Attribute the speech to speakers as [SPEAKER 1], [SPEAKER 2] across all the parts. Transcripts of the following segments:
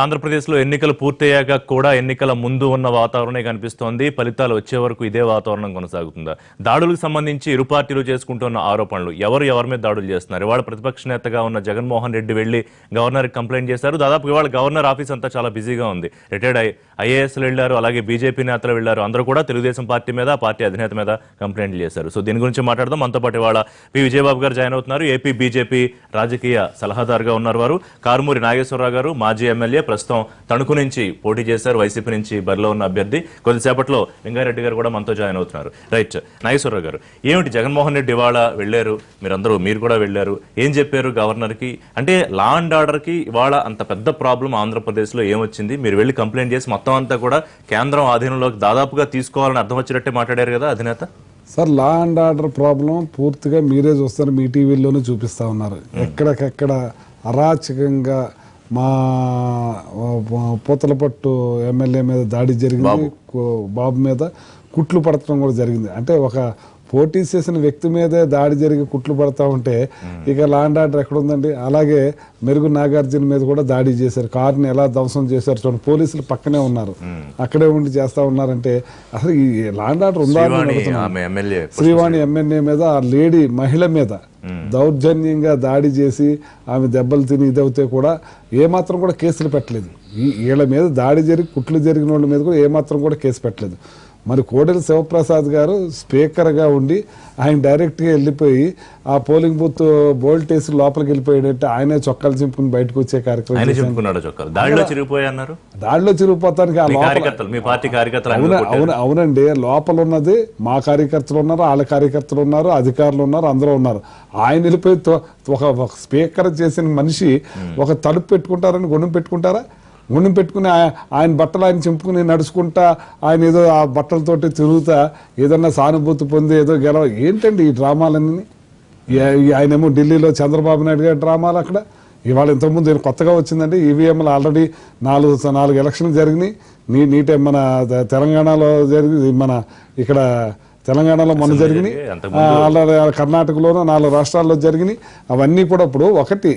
[SPEAKER 1] ఆంధ్రప్రదేశ్లో ఎన్నికలు పూర్తయ్యాక కూడా ఎన్నికల ముందు ఉన్న వాతావరణమే కనిపిస్తోంది. ఫలితాలు వచ్చే వరకు ఇదే వాతావరణం కొనసాగుతుందా? దాడులకు సంబంధించి ఇరు పార్టీలు చేసుకుంటున్న ఆరోపణలు, ఎవరి మీద దాడులు చేస్తున్నారు? ఇవాళ ప్రతిపక్ష నేతగా ఉన్న జగన్మోహన్ రెడ్డి వెళ్లి గవర్నర్కి కంప్లైంట్ చేశారు. దాదాపు ఇవాళ గవర్నర్ ఆఫీస్ అంతా చాలా బిజీగా ఉంది. రిటైర్డ్ ఐఏఎస్లు వెళ్లారు, అలాగే బీజేపీ నేతలు వెళ్లారు. అందరూ కూడా తెలుగుదేశం పార్టీ మీద, పార్టీ అధినేత మీద కంప్లైంట్లు చేశారు. సో దీని గురించి మాట్లాడదాం. మనతో పాటు ఇవాళ పి విజయబాబు గారు జాయిన్ అవుతున్నారు. ఏపీ బీజేపీ రాజకీయ సలహాదారుగా ఉన్నారు వారు. కారుమూరి నాగేశ్వరరావు గారు మాజీ ఎమ్మెల్యే, ప్రస్తుతం తణుకు నుంచి పోటీ చేశారు, వైసీపీ నుంచి బరిలో ఉన్న అభ్యర్థి. కొద్దిసేపట్లో లింగారెడ్డి గారు కూడా మనతో జాయిన్ అవుతున్నారు. రైట్, నాగేశ్వరరావు గారు, ఏమిటి జగన్మోహన్ రెడ్డి ఇవాళ వెళ్లారు, మీరు కూడా వెళ్లారు, ఏం చెప్పారు గవర్నర్కి? అంటే లా అండ్ ఆర్డర్కి ఇవాళ అంత పెద్ద ప్రాబ్లం ఆంధ్రప్రదేశ్లో ఏమొచ్చింది? మీరు వెళ్ళి కంప్లైంట్ చేసి మొత్తం అంతా కూడా కేంద్రం ఆధీనంలోకి దాదాపుగా తీసుకోవాలని అర్థం వచ్చినట్టే మాట్లాడారు కదా అధినేత.
[SPEAKER 2] Sir, law and order problem పూర్తిగా మీరే చూస్తారు, మీ టీవీలోనే చూపిస్తా ఉన్నారు. ఎక్కడికెక్కడ అరాచకంగా మా పూతలపట్టు ఎమ్మెల్యే మీద దాడి జరిగింది, బాబు మీద కుట్లు పడటం కూడా జరిగింది. అంటే ఒక పోటీ చేసిన వ్యక్తి మీదే దాడి జరిగి కుట్లు పడతా ఉంటే ఇక లా అండ్ ఆర్డర్ ఎక్కడ ఉందండి? అలాగే మెరుగు నాగార్జున మీద కూడా దాడి చేశారు, కారుని ఎలా ధ్వంసం చేశారు చూడండి. పోలీసులు పక్కనే ఉన్నారు, అక్కడే ఉండి చేస్తా ఉన్నారంటే అసలు ఈ లా అండ్ ఆర్డర్ ఉందా? శ్రీవాణి ఎమ్మెల్యే మీద, ఆ లేడీ మహిళ మీద దౌర్జన్యంగా దాడి చేసి ఆమె దెబ్బలు తిని ఇదవుతే కూడా ఏమాత్రం కూడా కేసులు పెట్టలేదు. వీళ్ళ మీద దాడి జరిగి కుట్లు జరిగిన వాళ్ళ మీద కూడా ఏమాత్రం కూడా కేసు పెట్టలేదు. మరి కోడెల శివప్రసాద్ గారు స్పీకర్గా ఉండి ఆయన డైరెక్ట్గా వెళ్ళిపోయి ఆ పోలింగ్ బూత్ బోల్ట్ వేసి లోపలికి వెళ్ళిపోయాడంటే ఆయనే చొక్కాలు చింపుకుని బయటకు వచ్చే కార్యక్రమం. దాడిలో చిరిగిపోతానికి అవునండి, లోపల ఉన్నది మా కార్యకర్తలు ఉన్నారు, వాళ్ళ కార్యకర్తలు ఉన్నారు, అధికారులు ఉన్నారు, అందరూ ఉన్నారు. ఆయన వెళ్ళిపోయి ఒక స్పీకర్ చేసిన మనిషి ఒక తలుపు పెట్టుకుంటారని గుణం పెట్టుకుంటారా? గుండెం పెట్టుకుని ఆయన బట్టలు ఆయన చింపుకుని నడుచుకుంటా ఆయన ఏదో ఆ బట్టలతోటి తిరుగుతా ఏదన్నా సానుభూతి పొంది ఏదో గెలవ ఏంటండి ఈ డ్రామాలన్నీ? ఆయనేమో ఢిల్లీలో చంద్రబాబు నాయుడు గారి డ్రామాలు అక్కడ. ఇవాళ ఇంతకుముందు కొత్తగా వచ్చిందండి, ఈవీఎంలు ఆల్రెడీ నాలుగు ఎలక్షన్లు జరిగినాయి. నీటే మన తెలంగాణలో జరిగింది, మన ఇక్కడ తెలంగాణలో మొన్న జరిగినాయి, కర్ణాటకలోనూ 4 రాష్ట్రాల్లో జరిగినాయి. అవన్నీ కూడా ఇప్పుడు ఒకటి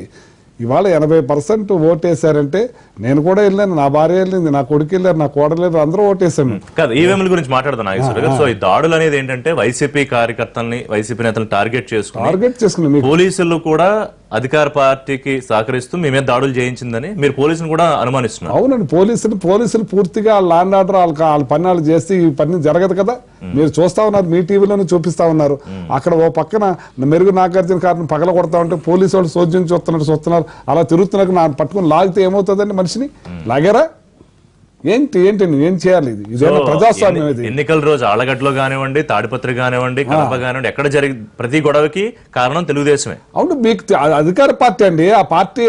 [SPEAKER 2] ఇవాళ 80% ఓటేశారంటే నేను కూడా వెళ్ళాను, నా భార్య వెళ్ళింది, నా కొడుకు వెళ్ళారు, నా కోడలు వెళ్ళారు, అందరూ ఓటేశాను.
[SPEAKER 1] కాదు, ఈవీఎంల గురించి మాట్లాడుతున్నా. సో ఈ దాడులు అనేది ఏంటంటే వైసీపీ కార్యకర్తల్ని, వైసీపీ నేతలను టార్గెట్ చేసుకుని పోలీసులు కూడా అధికార పార్టీకి సహకరిస్తూ మీ మీద దాడులు చేయించిందని మీరు పోలీసులు కూడా అనుమానిస్తున్నారు.
[SPEAKER 2] అవునండి, పోలీసులు పూర్తిగా లా అండ్ ఆర్డర్ వాళ్ళ పని చేస్తే ఈ పని జరగదు కదా. మీరు చూస్తా ఉన్నారు, మీ టీవీలోనే చూపిస్తా ఉన్నారు. అక్కడ ఓ పక్కన మెరుగు నాగార్జున కారుని పగల కొడతా ఉంటే పోలీసు వాళ్ళు సోద్యం చూస్తున్నారు, అలా తిరుగుతున్నారు. నా పట్టుకుని లాగితే ఏమవుతుందండి? మనిషిని లాగారా? ఏంటి ఏం చేయాలి? ఇది ప్రజాస్వామ్యం. ఇది
[SPEAKER 1] ఎన్నికల రోజు ఆలగడ్డలో కానివ్వండి, తాడిపత్రి కానివ్వండి, కడప కానివ్వండి, ఎక్కడ జరిగి ప్రతి గొడవకి కారణం తెలుగుదేశమే.
[SPEAKER 2] అవును, మీకు అధికార పార్టీ అండి. ఆ పార్టీ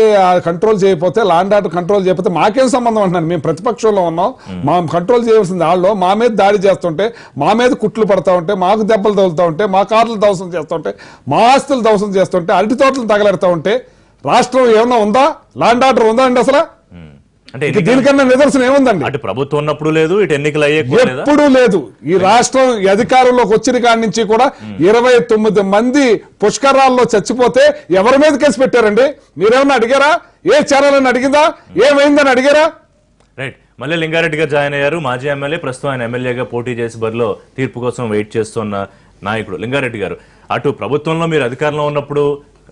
[SPEAKER 2] కంట్రోల్ చేయకపోతే, లా అండ్ ఆర్డర్ కంట్రోల్ చేయకపోతే మాకేం సంబంధం అంటున్నాను? మేము ప్రతిపక్షంలో ఉన్నాం, మా కంట్రోల్ చేయవలసింది వాళ్ళు. మా మీద దాడి చేస్తుంటే, మా మీద కుట్లు పడతా ఉంటే, మాకు దెబ్బలు తగులుతూ ఉంటే, మా కార్లు ధ్వంసం చేస్తుంటే, మా ఆస్తులు ధ్వంసం చేస్తుంటే, అరటి తోటలు తగలెడతా ఉంటే రాష్ట్రం ఏమన్నా ఉందా? లా అండ్ ఆర్డర్ ఉందా అండి అసలు?
[SPEAKER 1] అంటే
[SPEAKER 2] దీనికన్నా నిదర్శనం ఏముందండి?
[SPEAKER 1] అటు ప్రభుత్వం ఉన్నప్పుడు లేదు, ఇటు ఎన్నికలు
[SPEAKER 2] ఎప్పుడు లేదు. ఈ రాష్ట్రం అధికారంలోకి వచ్చిన కాడి నుంచి కూడా 29 మంది పుష్కరాల్లో చచ్చిపోతే ఎవరి మీద కేసు పెట్టారండి? మీరేమన్నా అడిగారా? ఏ చేరాలని అడిగిందా? ఏమైందని అడిగారా?
[SPEAKER 1] రైట్, మళ్ళీ లింగారెడ్డి గారు జాయిన్ అయ్యారు. మాజీ ఎమ్మెల్యే, ప్రస్తుతం ఆయన ఎమ్మెల్యేగా పోటీ చేసి బరిలో తీర్పు కోసం వెయిట్ చేస్తున్న నాయకుడు లింగారెడ్డి గారు. అటు ప్రభుత్వంలో మీరు అధికారంలో ఉన్నప్పుడు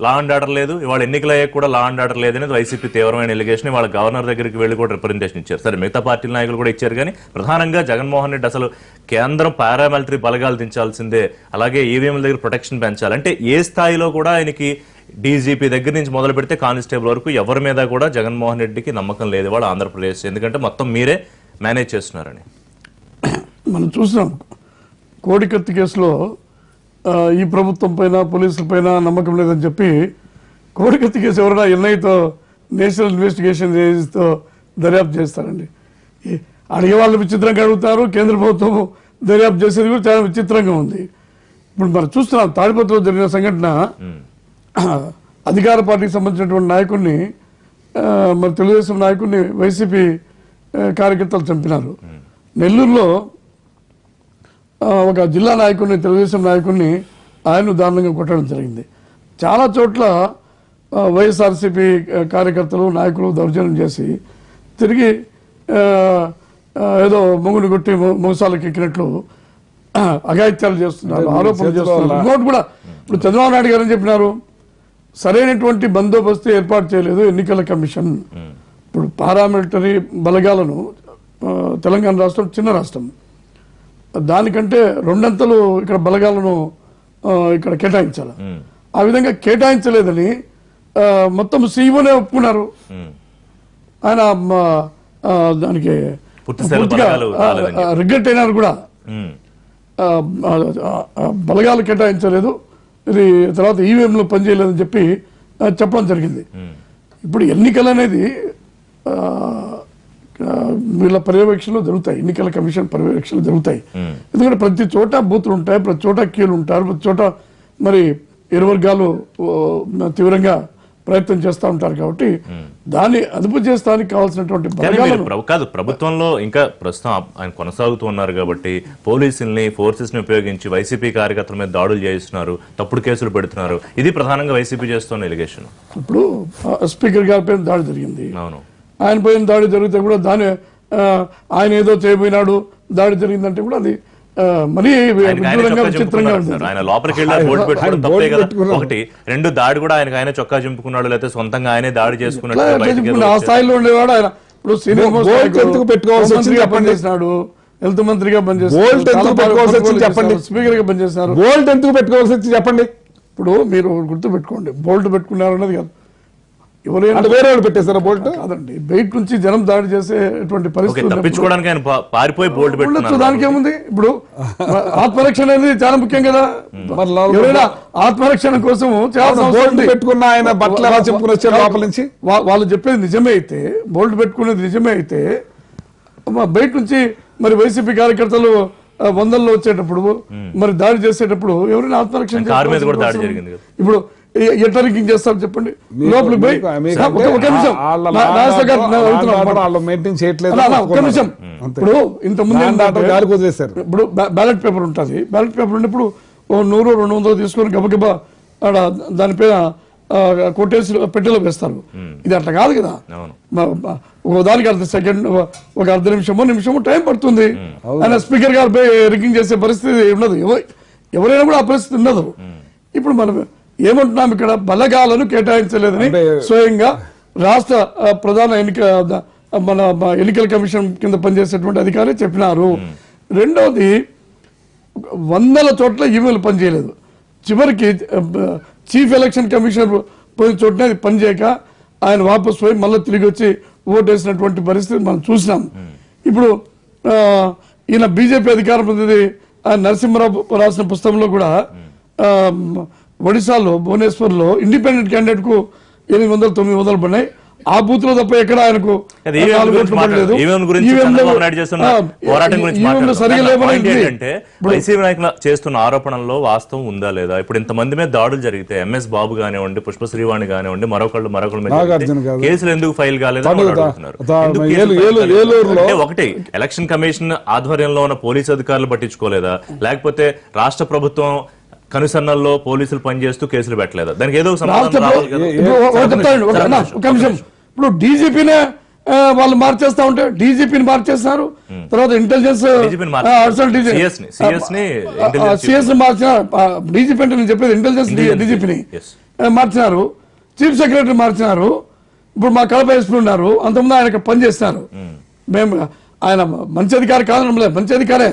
[SPEAKER 1] లా అండ్ ఆర్డర్ లేదు, ఇవాళ ఎన్నికలు అయ్యాక కూడా లా అండ్ ఆర్డర్ లేదనేది వైసీపీ తీవ్రమైన ఎలిగేషన్. వాళ్ళ గవర్నర్ దగ్గరికి వెళ్ళి కూడా రిప్రజెంటేషన్ ఇచ్చారు. సరే, మిగతా పార్టీల నాయకులు కూడా ఇచ్చారు, కానీ ప్రధానంగా జగన్మోహన్ రెడ్డి అసలు కేంద్రం పారామిలిటరీ బలగాలు దించాల్సిందే, అలాగే ఈవీఎంల దగ్గర ప్రొటెక్షన్ పెంచాలి అంటే ఏ స్థాయిలో కూడా ఆయనకి డీజీపీ దగ్గర నుంచి మొదలు పెడితే కానిస్టేబుల్ వరకు ఎవరి మీద కూడా జగన్మోహన్ రెడ్డికి నమ్మకం లేదు వాళ్ళ ఆంధ్రప్రదేశ్, ఎందుకంటే మొత్తం మీరే మేనేజ్ చేస్తున్నారని
[SPEAKER 3] మనం చూసినాం. కోడికత్తి కేసులో ఈ ప్రభుత్వం పైన, పోలీసుల పైన నమ్మకం లేదని చెప్పి కోడికత్తి కేసు ఎవరైనా ఎన్ఐతో, నేషనల్ ఇన్వెస్టిగేషన్ ఏజెన్సీతో దర్యాప్తు చేస్తారండి. అడిగే వాళ్ళు విచిత్రంగా అడుగుతారు, కేంద్ర ప్రభుత్వం దర్యాప్తు చేసేది కూడా చాలా విచిత్రంగా ఉంది. ఇప్పుడు మనం చూస్తున్నాం, తాడిపత్రిలో జరిగిన సంఘటన అధికార పార్టీకి సంబంధించినటువంటి నాయకుడిని, మన తెలుగుదేశం నాయకుడిని వైసీపీ కార్యకర్తలు చంపినారు. నెల్లూరులో ఒక జిల్లా నాయకుడిని, తెలుగుదేశం నాయకుడిని ఆయన దారుణంగా కొట్టడం జరిగింది. చాలా చోట్ల వైఎస్ఆర్సీపీ కార్యకర్తలు, నాయకులు దౌర్జన్యం చేసి తిరిగి ఏదో మొగుడు కొట్టి మోసాలకు ఎక్కినట్లు అఘాయిత్యాలు చేస్తున్నారు, ఆరోపణలు చేస్తున్నారు. ఇంకోటి కూడా ఇప్పుడు చంద్రబాబు నాయుడు గారు ఏం చెప్పినారు, సరైనటువంటి బందోబస్తు ఏర్పాటు చేయలేదు ఎన్నికల కమిషన్. ఇప్పుడు పారామిలిటరీ బలగాలను తెలంగాణ రాష్ట్రం చిన్న రాష్ట్రం, దానికంటే రెండంతలు ఇక్కడ బలగాలను ఇక్కడ కేటాయించాలి. ఆ విధంగా కేటాయించలేదని మొత్తం సీఈఓనే ఒప్పుకున్నారు. ఆయన దానికి రిగ్రెట్ అయినారు కూడా. బలగాలు కేటాయించలేదు, ఇది తర్వాత ఈవీఎంలు పనిచేయలేదని చెప్పి చెప్పడం జరిగింది. ఇప్పుడు ఎన్నికలు అనేది వీళ్ళ పర్యవేక్షణలో జరుగుతాయి, ఎన్నికల కమిషన్ పర్యవేక్షణలు జరుగుతాయి. ఎందుకంటే ప్రతి చోట బూతులు ఉంటాయి, ప్రతి చోట కీలు ఉంటారు, ప్రతి చోట మరి ఇరు వర్గాలు తీవ్రంగా ప్రయత్నం చేస్తూ ఉంటారు. కాబట్టి దాన్ని అదుపు చేస్తానికి కావాల్సినటువంటి
[SPEAKER 1] కాదు, ప్రభుత్వంలో ఇంకా ప్రస్తుతం ఆయన కొనసాగుతూ ఉన్నారు కాబట్టి పోలీసుల్ని ఫోర్సెస్ ని ఉపయోగించి వైసీపీ కార్యకర్తల మీద దాడులు చేయిస్తున్నారు, తప్పుడు కేసులు పెడుతున్నారు. ఇది ప్రధానంగా వైసీపీ చేస్తున్న ఎలిగేషన్.
[SPEAKER 3] ఇప్పుడు స్పీకర్ గారి పైన దాడి జరిగింది,
[SPEAKER 1] అవును,
[SPEAKER 3] ఆయన పైన దాడి జరిగితే కూడా దాని ఆయన ఏదో చేయబోయినాడు, దాడి జరిగిందంటే కూడా అది మరీ విచిత్రంగా ఉంటుంది.
[SPEAKER 1] ఆయన లోపలికి వెళ్ళి బోర్డు పెట్టుకోవడం తప్పే కదా. ఒకటి, రెండు, దాడి కూడా ఆయన చొక్కా చింపుకున్నాడు, లేకపోతే సొంతంగా ఆయనే దాడి చేసుకున్నాడు.
[SPEAKER 3] ఆ స్థాయిలో ఉండేవాడు ఆయన. ఇప్పుడు పనిచేసినాడు, హెల్త్ మంత్రిగా పనిచేస్తున్నాడు, స్పీకర్ గా పనిచేస్తున్నారు.
[SPEAKER 2] బోల్ట్ ఎందుకు పెట్టుకోవాల్సి వచ్చి చెప్పండి.
[SPEAKER 3] ఇప్పుడు మీరు గుర్తు పెట్టుకోండి, బోల్ట్ పెట్టుకున్నారు అన్నది కాదు, ఎవరైనా
[SPEAKER 2] వేరే వాళ్ళు పెట్టేస్తారా బోల్ట్?
[SPEAKER 3] కాదండి, బయట నుంచి జనం దాడి చేసేటువంటి పరిస్థితి
[SPEAKER 1] తప్పించుకోవడానికి ఆయన పారిపోయి బోల్ట్
[SPEAKER 3] పెట్టచ్చు. దానికి ఏముంది? ఇప్పుడు ఆత్మరక్షణ అనేది చాలా ముఖ్యం కదా. ఎవరైనా ఆత్మరక్షణ కోసం
[SPEAKER 2] పెట్టుకున్న ఆయన బట్టలు ఎలా చెప్పుకుని వచ్చారు లోపల నుంచి?
[SPEAKER 3] వాళ్ళు చెప్పేది నిజమే అయితే, బోల్ట్ పెట్టుకునేది నిజమే అయితే, బయట నుంచి మరి వైసీపీ కార్యకర్తలు వందల్లో వచ్చేటప్పుడు మరి దాడి చేసేటప్పుడు ఎవరైనా ఆత్మరక్షణ ఇప్పుడు ఎట్లా రింకింగ్ చేస్తారు చెప్పండి? లోపలికి పోయి ఒక నిమిషం, ఇప్పుడు ఇంతకుముందు ఇప్పుడు బ్యాలెట్ పేపర్ ఉంటుంది, బ్యాలెట్ పేపర్ ఉన్నప్పుడు 100-200 తీసుకొని గబగబా దానిపైన కొట్టేసి పెట్టెలో వేస్తారు. ఇది అట్లా కాదు కదా, దానికి ఒక అర్ధ నిమిషమో టైం పడుతుంది. ఆయన స్పీకర్ గారు రింకింగ్ చేసే పరిస్థితి ఉండదు, ఎవరైనా కూడా ఆ పరిస్థితి ఉండదు. ఇప్పుడు మనం ఏమంటున్నాం, ఇక్కడ బలగాలను కేటాయించలేదని స్వయంగా రాష్ట్ర ప్రధాన ఎన్నికల కమిషన్ కింద పనిచేసేటువంటి అధికారి చెప్పినారు. రెండవది, 100 చోట్ల ఈవీఎంలు పనిచేయలేదు. చివరికి చీఫ్ ఎలక్షన్ కమిషనర్ పోయిన చోటనే అది పనిచేయక ఆయన వాపసు పోయి మళ్ళీ తిరిగి వచ్చి ఓటేసినటువంటి పరిస్థితి మనం చూసినాం. ఇప్పుడు ఈయన బీజేపీ అధికార ప్రతినిధి నరసింహరావు రాసిన పుస్తకంలో కూడా ఒడిశాలో భువనేశ్వర్లో ఇండిపెండెంట్ క్యాండిడేట్ కు 800-900 పడినాయి. ఆ బూత్ లో తప్ప ఎక్కడ ఆయనకు
[SPEAKER 1] వైసీపీ నాయకులు చేస్తున్న ఆరోపణల్లో వాస్తవం ఉందా లేదా? ఇప్పుడు ఇంతమంది మీద దాడులు జరిగితే ఎంఎస్ బాబు కానివ్వండి, పుష్ప శ్రీవాణి కానివ్వండి, మరొకళ్ళు మీద కేసులు ఎందుకు ఫైల్ కాలేదు? ఒకటి, ఎలక్షన్ కమిషన్ ఆధ్వర్యంలో ఉన్న పోలీసు అధికారులు పట్టించుకోలేదా, లేకపోతే రాష్ట్ర ప్రభుత్వం కనుసన్నల్లో పోలీసులు పనిచేస్తూ కేసులు పెట్టలేదా? దానికి ఏదో
[SPEAKER 3] ఇప్పుడు డీజీపీనే వాళ్ళు మార్చేస్తా ఉంటే డీజీపీని మార్చేస్తున్నారు, తర్వాత ఇంటెలిజెన్స్ సిఎస్ మార్చిన డీజీపీ అంటే నేను చెప్పేది ఇంటెలిజెన్స్ డీజీపీని మార్చినారు, చీఫ్ సెక్రటరీ మార్చినారు, ఇప్పుడు మా కడప ఎస్పీ ఉన్నారు, అంతకుముందు ఆయన పనిచేస్తున్నారు. మేము ఆయన మంచి అధికారి కాదనలేదు, మంచి అధికారే.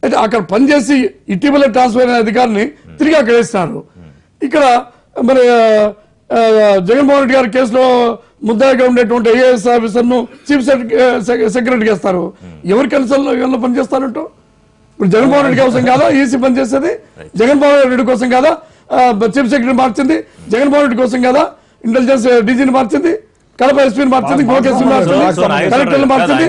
[SPEAKER 3] అయితే అక్కడ పనిచేసి ఇటీవల ట్రాన్స్ఫర్ అయిన అధికారిని తిరిగి అక్కడ వేస్తున్నారు. ఇక్కడ మరి జగన్మోహన్ రెడ్డి గారి కేసులో ముద్దాయిగా ఉండేటువంటి ఐఏఎస్ ఆఫీసర్ ను చీఫ్ సెక్రటరీ చేస్తారు. ఎవరి కన్సల్లో పనిచేస్తారంటూ? ఇప్పుడు జగన్మోహన్ రెడ్డి కోసం కాదా ఈసీ పనిచేసేది? జగన్మోహన్ రెడ్డి కోసం కాదా చీఫ్ సెక్రటరీ మార్చింది? జగన్మోహన్ రెడ్డి కోసం కాదా ఇంటెలిజెన్స్ డీజీని మార్చింది? కడప ఎస్పీని మార్చింది, కలెక్టర్లు మార్చింది?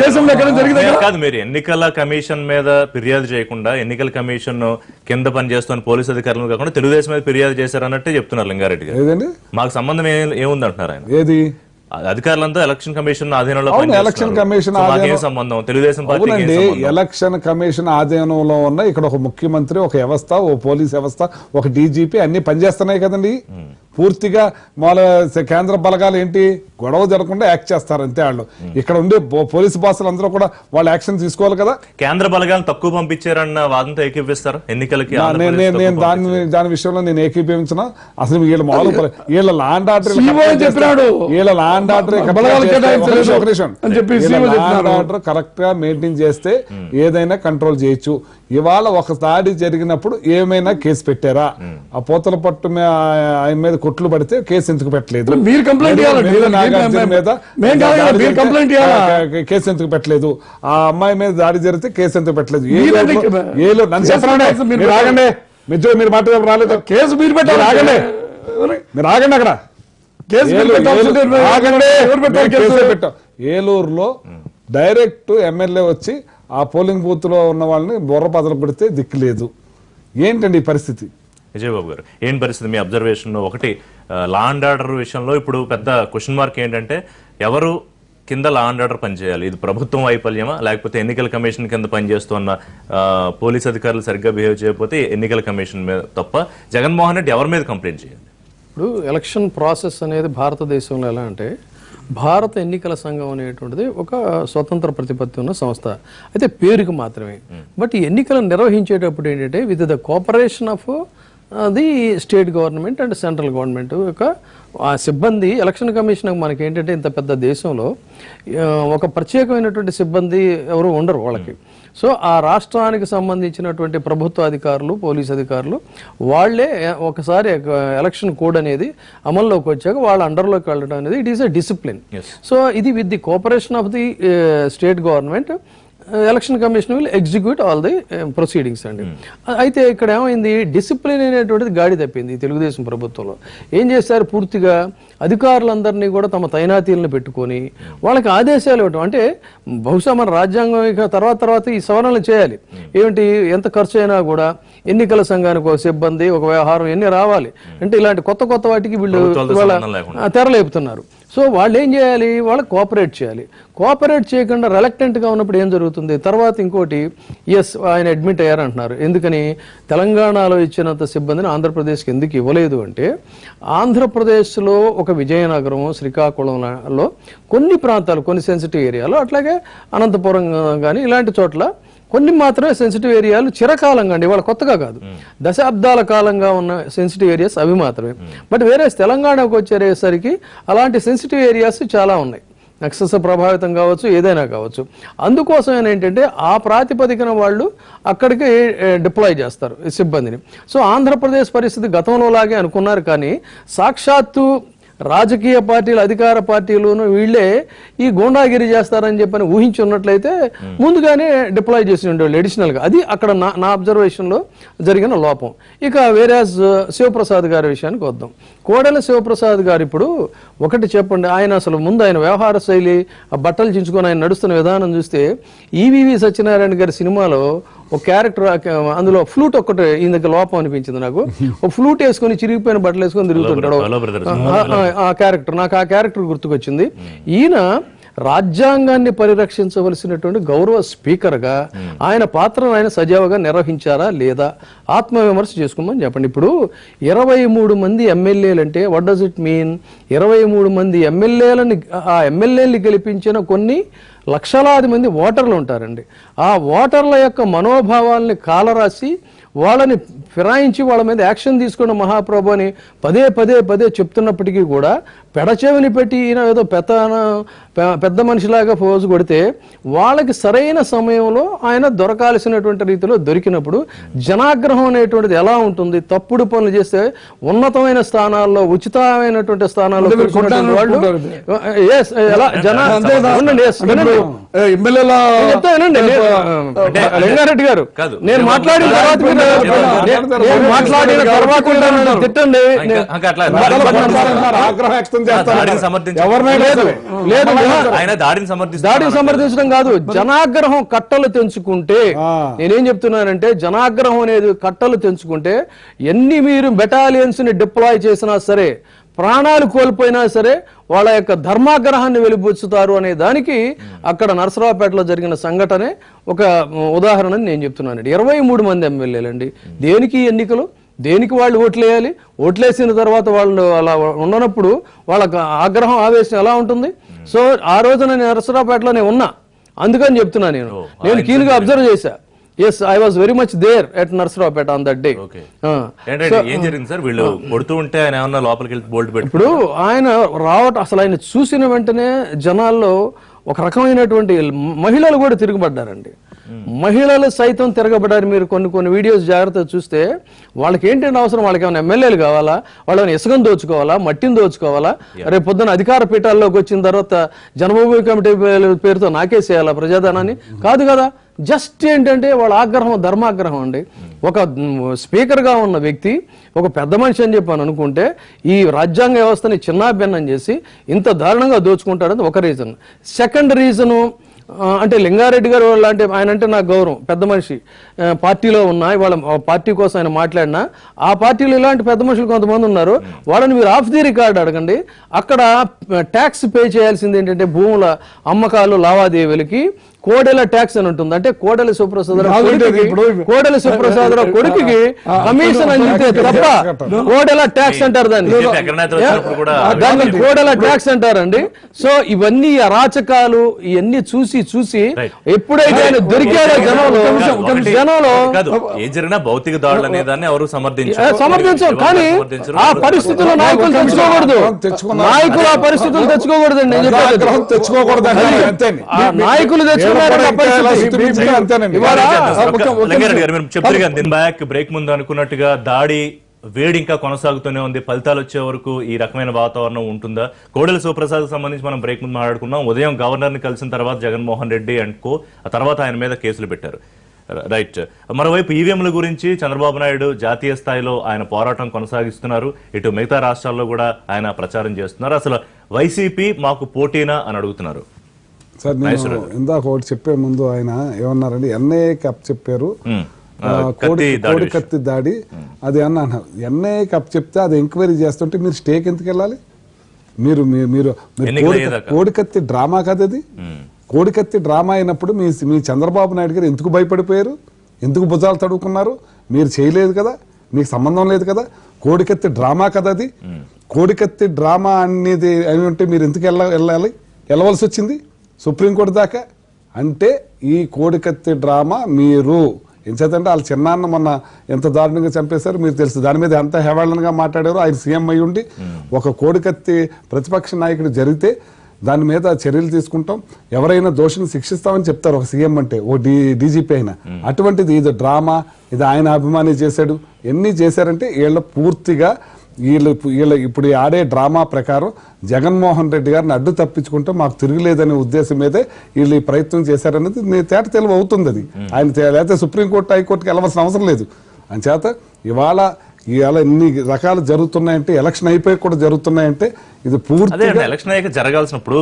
[SPEAKER 3] దేశంలో ఎక్కడ జరిగింది
[SPEAKER 1] కాదు. మీరు ఎన్నికల కమిషన్ మీద ఫిర్యాదు చేయకుండా ఎన్నికల కమిషన్ కింద పనిచేస్తున్న పోలీసు అధికారులు కాకుండా తెలుగుదేశం మీద ఫిర్యాదు చేశారు అన్నట్టే చెప్తున్నారు లింగారెడ్డి గారు. మాకు సంబంధం ఏముంది అంటున్నారు ఆయన.
[SPEAKER 2] ఏది
[SPEAKER 1] అధికారులంతా ఎలక్షన్ కమిషన్ ఆధీనంలో
[SPEAKER 2] అవును,
[SPEAKER 1] పనిచేస్తున్నారు.
[SPEAKER 2] ఎలక్షన్ కమిషన్
[SPEAKER 1] సో మాకేం
[SPEAKER 2] ఆధీనం-
[SPEAKER 1] సంబంధం, తెలుగుదేశం పార్టీకి ఏం
[SPEAKER 2] అవునండి,
[SPEAKER 1] సంబంధం?
[SPEAKER 2] ఎలక్షన్ కమిషన్ ఆధీనంలో ఉన్న ఇక్కడ ఒక ముఖ్యమంత్రి, ఒక వ్యవస్థ, ఓ పోలీస్ వ్యవస్థ, ఒక డీజీపీ అన్ని పనిచేస్తున్నాయి కదండి. పూర్తిగా వాళ్ళ కేంద్ర బలగాలు ఏంటి, గొడవ జరగకుండా యాక్ట్ చేస్తారు అంతే. వాళ్ళు ఇక్కడ ఉండే పోలీసు బాసులు అందరూ కూడా వాళ్ళు యాక్షన్ తీసుకోవాలి కదా.
[SPEAKER 1] కేంద్ర బలగాలను తక్కువ పంపించారన్న వాదంతో ఏకీపిస్తారు ఎన్నికలకి?
[SPEAKER 2] నేను దాని విషయంలో నేను ఏకీభవించిన. అసలు వీళ్ళ మామూలు వీళ్ళ లాండ్ ఆర్డర్
[SPEAKER 3] చెప్పినాడు.
[SPEAKER 2] వీళ్ళ లాండ్ ఆర్డర్
[SPEAKER 3] బలగాలు కేటాయించలేదు అని చెప్పి
[SPEAKER 2] లాండ్ ఆర్డర్ కరెక్ట్ గా మెయింటైన్ చేస్తే ఏదైనా కంట్రోల్ చేయొచ్చు. ఇవాళ ఒక దాడి జరిగినప్పుడు ఏమైనా కేసు పెట్టారా? ఆ పోతల పట్టు ఆయన మీద కొట్లు పడితే కేసు ఎందుకు పెట్టలేదు?
[SPEAKER 3] మీరు కంప్లైంట్
[SPEAKER 2] నాగార్జున మీద కేసు ఎందుకు పెట్టలేదు? ఆ అమ్మాయి మీద దాడి జరిగితే కేసు ఎందుకు పెట్టలేదు? ఏలో నన్ను చెప్పండి, మీరు ఆగండి, మీరు మాట రాలేదు.
[SPEAKER 3] కేసు మీరు పెట్టారు,
[SPEAKER 2] ఆగండి, మీరు ఆగండి. అక్కడ ఏలూరులో డైరెక్ట్ ఎమ్మెల్యే వచ్చి ఆ పోలింగ్ బూత్ లో ఉన్న వాళ్ళని బుర్ర బదలు పెడితే దిక్కు లేదు. ఏంటండి ఈ పరిస్థితి?
[SPEAKER 1] విజయబాబు గారు, ఏం పరిస్థితి మీ అబ్జర్వేషన్? ఒకటి, లా అండ్ ఆర్డర్ విషయంలో ఇప్పుడు పెద్ద క్వశ్చన్ మార్క్ ఏంటంటే ఎవరు కింద లా అండ్ ఆర్డర్ పనిచేయాలి? ఇది ప్రభుత్వం వైఫల్యమా, లేకపోతే ఎన్నికల కమిషన్ కింద పనిచేస్తున్న పోలీస్ అధికారులు సరిగ్గా బిహేవ్ చేయకపోతే ఎన్నికల కమిషన్ మీద తప్ప జగన్మోహన్ రెడ్డి ఎవరి మీద కంప్లైంట్ చేయాలి?
[SPEAKER 4] ఇప్పుడు ఎలక్షన్ ప్రాసెస్ అనేది భారతదేశంలో ఎలా అంటే, భారత ఎన్నికల సంఘం అనేటువంటిది ఒక స్వతంత్ర ప్రతిపత్తి ఉన్న సంస్థ, అయితే పేరుకు మాత్రమే. బట్ ఈ ఎన్నికలను నిర్వహించేటప్పుడు ఏంటంటే with the cooperation of the state government and central government యొక్క ఆ సిబ్బంది. ఎలక్షన్ కమిషన్ మనకి ఏంటంటే ఇంత పెద్ద దేశంలో ఒక ప్రత్యేకమైనటువంటి సిబ్బంది ఎవరు ఉండరు వాళ్ళకి. సో ఆ రాష్ట్రానికి సంబంధించినటువంటి ప్రభుత్వ అధికారులు, పోలీస్ అధికారులు వాళ్ళే ఒకసారి ఎలక్షన్ కోడ్ అనేది అమల్లోకి వచ్చాక వాళ్ళ అండర్లోకి వెళ్ళడం అనేది it is a discipline. So ఇది with the cooperation of the state government election commission will execute all the proceedings అండి. అయితే ఇక్కడ ఏమైంది, డిసిప్లిన్ అనేటువంటిది గాడి తప్పింది తెలుగుదేశం ప్రభుత్వంలో. ఏం చేశారు, పూర్తిగా అధికారులందరినీ కూడా తమ తైనాతీలను పెట్టుకొని వాళ్ళకి ఆదేశాలు ఇవ్వటం. అంటే బహుశా మన రాజ్యాంగం ఇక తర్వాత ఈ సవరణలు చేయాలి. ఏమిటి, ఎంత ఖర్చు అయినా కూడా ఎన్నికల సంఘానికి ఒక సిబ్బంది, ఒక వ్యవహారం ఎన్ని రావాలి అంటే ఇలాంటి కొత్త వాటికి వీళ్ళు తెరలేపుతున్నారు. సో వాళ్ళు ఏం చేయాలి, వాళ్ళకి కోఆపరేట్ చేయాలి. కోఆపరేట్ చేయకుండా రిలక్టెంట్గా ఉన్నప్పుడు ఏం జరుగుతుంది? తర్వాత ఇంకోటి, ఎస్ ఆయన అడ్మిట్ అయ్యారంటున్నారు. ఎందుకని తెలంగాణలో ఇచ్చినంత సిబ్బందిని ఆంధ్రప్రదేశ్కి ఎందుకు ఇవ్వలేదు అంటే, ఆంధ్రప్రదేశ్లో ఒక విజయనగరం, శ్రీకాకుళంలో కొన్ని ప్రాంతాలు, కొన్ని సెన్సిటివ్ ఏరియాలు, అట్లాగే అనంతపురం కానీ ఇలాంటి చోట్ల కొన్ని మాత్రమే సెన్సిటివ్ ఏరియాలు చిరకాలంగా అండి, వాళ్ళ కొత్తగా కాదు, దశాబ్దాల కాలంగా ఉన్న సెన్సిటివ్ ఏరియాస్ అవి మాత్రమే. బట్ వేరే తెలంగాణకు వచ్చేసరికి అలాంటి సెన్సిటివ్ ఏరియాస్ చాలా ఉన్నాయి, నక్సల్స్ ప్రభావితం కావచ్చు, ఏదైనా కావచ్చు. అందుకోసం ఏంటంటే ఆ ప్రాతిపదికన వాళ్ళు అక్కడికి డిప్లాయ్ చేస్తారు సిబ్బందిని. సో ఆంధ్రప్రదేశ్ పరిస్థితి గతంలో లాగే అనుకున్నారు, కానీ సాక్షాత్తు రాజకీయ పార్టీలు, అధికార పార్టీలును వీళ్ళే ఈ గూండాగిరి చేస్తారని చెప్పని ఊహించి ఉన్నట్లయితే ముందుగానే డిప్లాయ్ చేసి ఉండేవాళ్ళు అడిషనల్గా. అది అక్కడ నా అబ్జర్వేషన్లో జరిగిన లోపం. ఇక వేరే శివప్రసాద్ గారి విషయానికి వద్దాం. కోడెల శివప్రసాద్ గారు ఇప్పుడు ఒకటి చెప్పండి, ఆయన అసలు ముందు ఆయన వ్యవహార శైలి, ఆ బట్టలు చించుకొని ఆయన నడుస్తున్న విధానం చూస్తే ఈవీవి సత్యనారాయణ గారి సినిమాలో ఒక క్యారెక్టర్, అందులో ఫ్లూట్ ఒక్కటి ఈ దగ్గర లోపం అనిపించింది నాకు. ఒక ఫ్లూట్ వేసుకొని చిరిగిపోయిన బట్టలు వేసుకొని తిరుగుతుంటాడు ఆ క్యారెక్టర్. నాకు ఆ క్యారెక్టర్ గుర్తుకొచ్చింది. ఈయన రాజ్యాంగాన్ని పరిరక్షించవలసినటువంటి గౌరవ స్పీకర్గా ఆయన పాత్రను ఆయన సజావుగా నిర్వహించారా లేదా ఆత్మవిమర్శ చేసుకోమని చెప్పండి. ఇప్పుడు 23 మంది ఎమ్మెల్యేలు అంటే వాట్ డస్ ఇట్ మీన్? 23 మంది ఎమ్మెల్యేలని, ఆ ఎమ్మెల్యేని గెలిపించిన కొన్ని లక్షలాది మంది ఓటర్లు ఉంటారండి. ఆ ఓటర్ల యొక్క మనోభావాల్ని కాలరాసి వాళ్ళని ఫిరాయించి వాళ్ళ మీద యాక్షన్ తీసుకున్న మహాప్రభు అని పదే చెప్తున్నప్పటికీ కూడా పెడచెవిని పెట్టి ఈయన ఏదో పెద్ద మనిషిలాగా ఫోజు కొడితే వాళ్ళకి సరైన సమయంలో ఆయన దొరకాల్సినటువంటి రీతిలో దొరికినప్పుడు జనాగ్రహం అనేటువంటిది ఎలా ఉంటుంది? తప్పుడు పనులు చేస్తే ఉన్నతమైన స్థానాల్లో, ఉచితమైనటువంటి స్థానాల్లో వాళ్ళు లింగారెడ్డి గారు, నేను మాట్లాడిన తర్వాత తిట్టండి. దాడిని సమర్థించడం కాదు, జనాగ్రహం కట్టలు తెంచుకుంటే, నేనేం చెప్తున్నానంటే జనాగ్రహం అనేది కట్టలు తెంచుకుంటే ఎన్ని మీరు బెటాలియన్స్ ని డిప్లాయ్ చేసినా సరే ప్రాణాలు కోల్పోయినా సరే వాళ్ళ యొక్క ధర్మాగ్రహాన్ని వెలిబుచ్చుతారు అనే దానికి అక్కడ నరసరావుపేటలో జరిగిన సంఘటనే ఒక ఉదాహరణ నేను చెప్తున్నానండి. 23 మంది ఎమ్మెల్యేలండి. దేనికి ఎన్నికలు, దేనికి వాళ్ళు ఓట్లేయాలి? ఓట్లేసిన తర్వాత వాళ్ళు అలా ఉండనప్పుడు వాళ్ళకి ఆగ్రహం ఆవేశం ఎలా ఉంటుంది? సో ఆ రోజున నేను నరసరావుపేటలోనే ఉన్నా, అందుకని చెప్తున్నా. నేను కీలుగా అబ్జర్వ్ చేశా. Yes, I was very much there at Narasaraopet on that day.
[SPEAKER 1] ఏం జరిగింది సార్? వీళ్ళు కొడుతూ ఉంటే ఆయన ఏమన్నా లోపలికి వెళ్ళి బోల్ట్ పెట్టి
[SPEAKER 4] ఇప్పుడు ఆయన రావటం, అసలు ఆయన చూసిన వెంటనే జనాల్లో ఒక రకమైనటువంటి మహిళలు కూడా తిరగబడ్డారండి. మహిళలు సైతం తిరగబడ్డారు. మీరు కొన్ని వీడియోస్ జాగ్రత్తగా చూస్తే వాళ్ళకి ఏంటంటే అవసరం, వాళ్ళకి ఏమైనా ఎమ్మెల్యేలు కావాలా, వాళ్ళని ఇసుకను దోచుకోవాలా, మట్టిని దోచుకోవాలా, రేపు పొద్దున అధికార పీఠాల్లోకి వచ్చిన తర్వాత జన్మభూమి కమిటీ పేరుతో నాకేసేయాలా ప్రజాధనాన్ని? కాదు కదా. జస్ట్ ఏంటంటే వాళ్ళ ఆగ్రహం ధర్మాగ్రహం అండి. ఒక స్పీకర్గా ఉన్న వ్యక్తి ఒక పెద్ద మనిషి అని చెప్పి అనుకుంటే ఈ రాజ్యాంగ వ్యవస్థని చిన్నాభిన్నం చేసి ఇంత దారుణంగా దోచుకుంటాడని ఒక రీజన్. సెకండ్ రీజను అంటే లింగారెడ్డి గారు లాంటి ఆయన అంటే నాకు గౌరవం, పెద్ద మనిషి, పార్టీలో ఉన్న వాళ్ళ పార్టీ కోసం ఆయన మాట్లాడినా ఆ పార్టీలో ఇలాంటి పెద్ద మనుషులు కొంతమంది ఉన్నారు. వాళ్ళని మీరు ఆఫ్ ది రికార్డ్ అడగండి. అక్కడ ట్యాక్స్ పే చేయాల్సింది ఏంటంటే భూముల అమ్మకాలు లావాదేవీలకి కోడెల ట్యాక్స్ అని ఉంటుంది. అంటే కోడెల సుప్రసాదరావు కొడుకుకి కమిషన్ అందితే తప్ప కోడెల ట్యాక్స్ అంటారు దాన్ని కోడెల ట్యాక్స్ అంటారండి. సో ఇవన్నీ అరాచకాలు ఇవన్నీ చూసి ఎప్పుడైతే ఆయన దొరికాడో జనంలో
[SPEAKER 1] ఏం జరిగినా భౌతిక దాడులు అనేదాన్ని ఎవరు
[SPEAKER 4] సమర్థించం. కానీ ఆ పరిస్థితుల్లో నాయకులు తెచ్చుకోకూడదు, నాయకులు ఆ పరిస్థితులు తెచ్చుకోకూడదండి. నాయకులు తెచ్చుకున్నారు.
[SPEAKER 1] బ్రేక్ ముందు అనుకున్నట్టుగా దాడి వేడి ఇంకా కొనసాగుతూనే ఉంది. ఫలితాలు వచ్చే వరకు ఈ రకమైన వాతావరణం ఉంటుందా? కోడెల శివప్రసాద్ సంబంధించి మనం బ్రేక్ ముందు మాట్లాడుకున్నాం. ఉదయం గవర్నర్ ని కలిసిన తర్వాత జగన్మోహన్ రెడ్డి అండ్ కో ఆ తర్వాత ఆయన మీద కేసులు పెట్టారు. రైట్. మరోవైపు ఈవీఎంల గురించి చంద్రబాబు నాయుడు జాతీయ స్థాయిలో ఆయన పోరాటం కొనసాగిస్తున్నారు. ఇటు మిగతా రాష్ట్రాల్లో కూడా ఆయన ప్రచారం చేస్తున్నారు. అసలు వైసీపీ మాకు పోటీనా అని అడుగుతున్నారు.
[SPEAKER 2] సార్ నేను ఇందాక ఒకటి చెప్పే ముందు ఆయన ఏమన్నారండి, ఎన్ఐఏకి అప్ చెప్పారు కోడి కత్తి దాడి అది అన్నారు. ఎన్ఐఏకి అప్ చెప్తే అది ఎంక్వైరీ చేస్తుంటే మీరు స్టేకి ఎందుకు వెళ్ళాలి? మీరు మీరు కోడికత్తి డ్రామా కదా అది. కోడికత్తి డ్రామా అయినప్పుడు మీ చంద్రబాబు నాయుడు గారు ఎందుకు భయపడిపోయారు? ఎందుకు భుజాలు తడుకున్నారు? మీరు చేయలేదు కదా, మీకు సంబంధం లేదు కదా. కోడికత్తి డ్రామా కదా అది. కోడికత్తి డ్రామా అనేది అని ఉంటే మీరు ఎందుకు వెళ్ళవలసి వచ్చింది సుప్రీంకోర్టు దాకా? అంటే ఈ కోడికత్తి డ్రామా మీరు ఎంచేతంటే వాళ్ళ చిన్నాన్న మొన్న ఎంత దారుణంగా చంపేశారు మీరు తెలుసు. దాని మీద ఎంత హేళనగా మాట్లాడారు. ఆయన సీఎం అయ్యి ఉండి ఒక కోడికత్తి ప్రతిపక్ష నాయకుడు జరిగితే దాని మీద చర్యలు తీసుకుంటాం, ఎవరైనా దోషిని శిక్షిస్తామని చెప్తారు ఒక సీఎం అంటే, ఓ డీజీపీ అయినా. అటువంటిది ఇది డ్రామా, ఇది ఆయన అభిమాని చేశాడు, ఎన్ని చేశారంటే వీళ్ళ పూర్తిగా వీళ్ళు ఇప్పుడు ఆడే డ్రామా ప్రకారం జగన్మోహన్ రెడ్డి గారిని అడ్డు తప్పించుకుంటే మాకు తిరగలేదనే ఉద్దేశం మీదే వీళ్ళు ఈ ప్రయత్నం చేశారనేది తేట తెలుగు అవుతుంది. అది ఆయన లేకపోతే సుప్రీంకోర్టు హైకోర్టుకి వెళ్ళవలసిన అవసరం లేదు. అని చేత ఇవాళ ఇన్ని రకాలు జరుగుతున్నాయంటే, ఎలక్షన్ అయిపోయి కూడా జరుగుతున్నాయంటే ఇది పూర్తి
[SPEAKER 1] ఎలక్షన్ అయ్యాక జరగాల్సినప్పుడు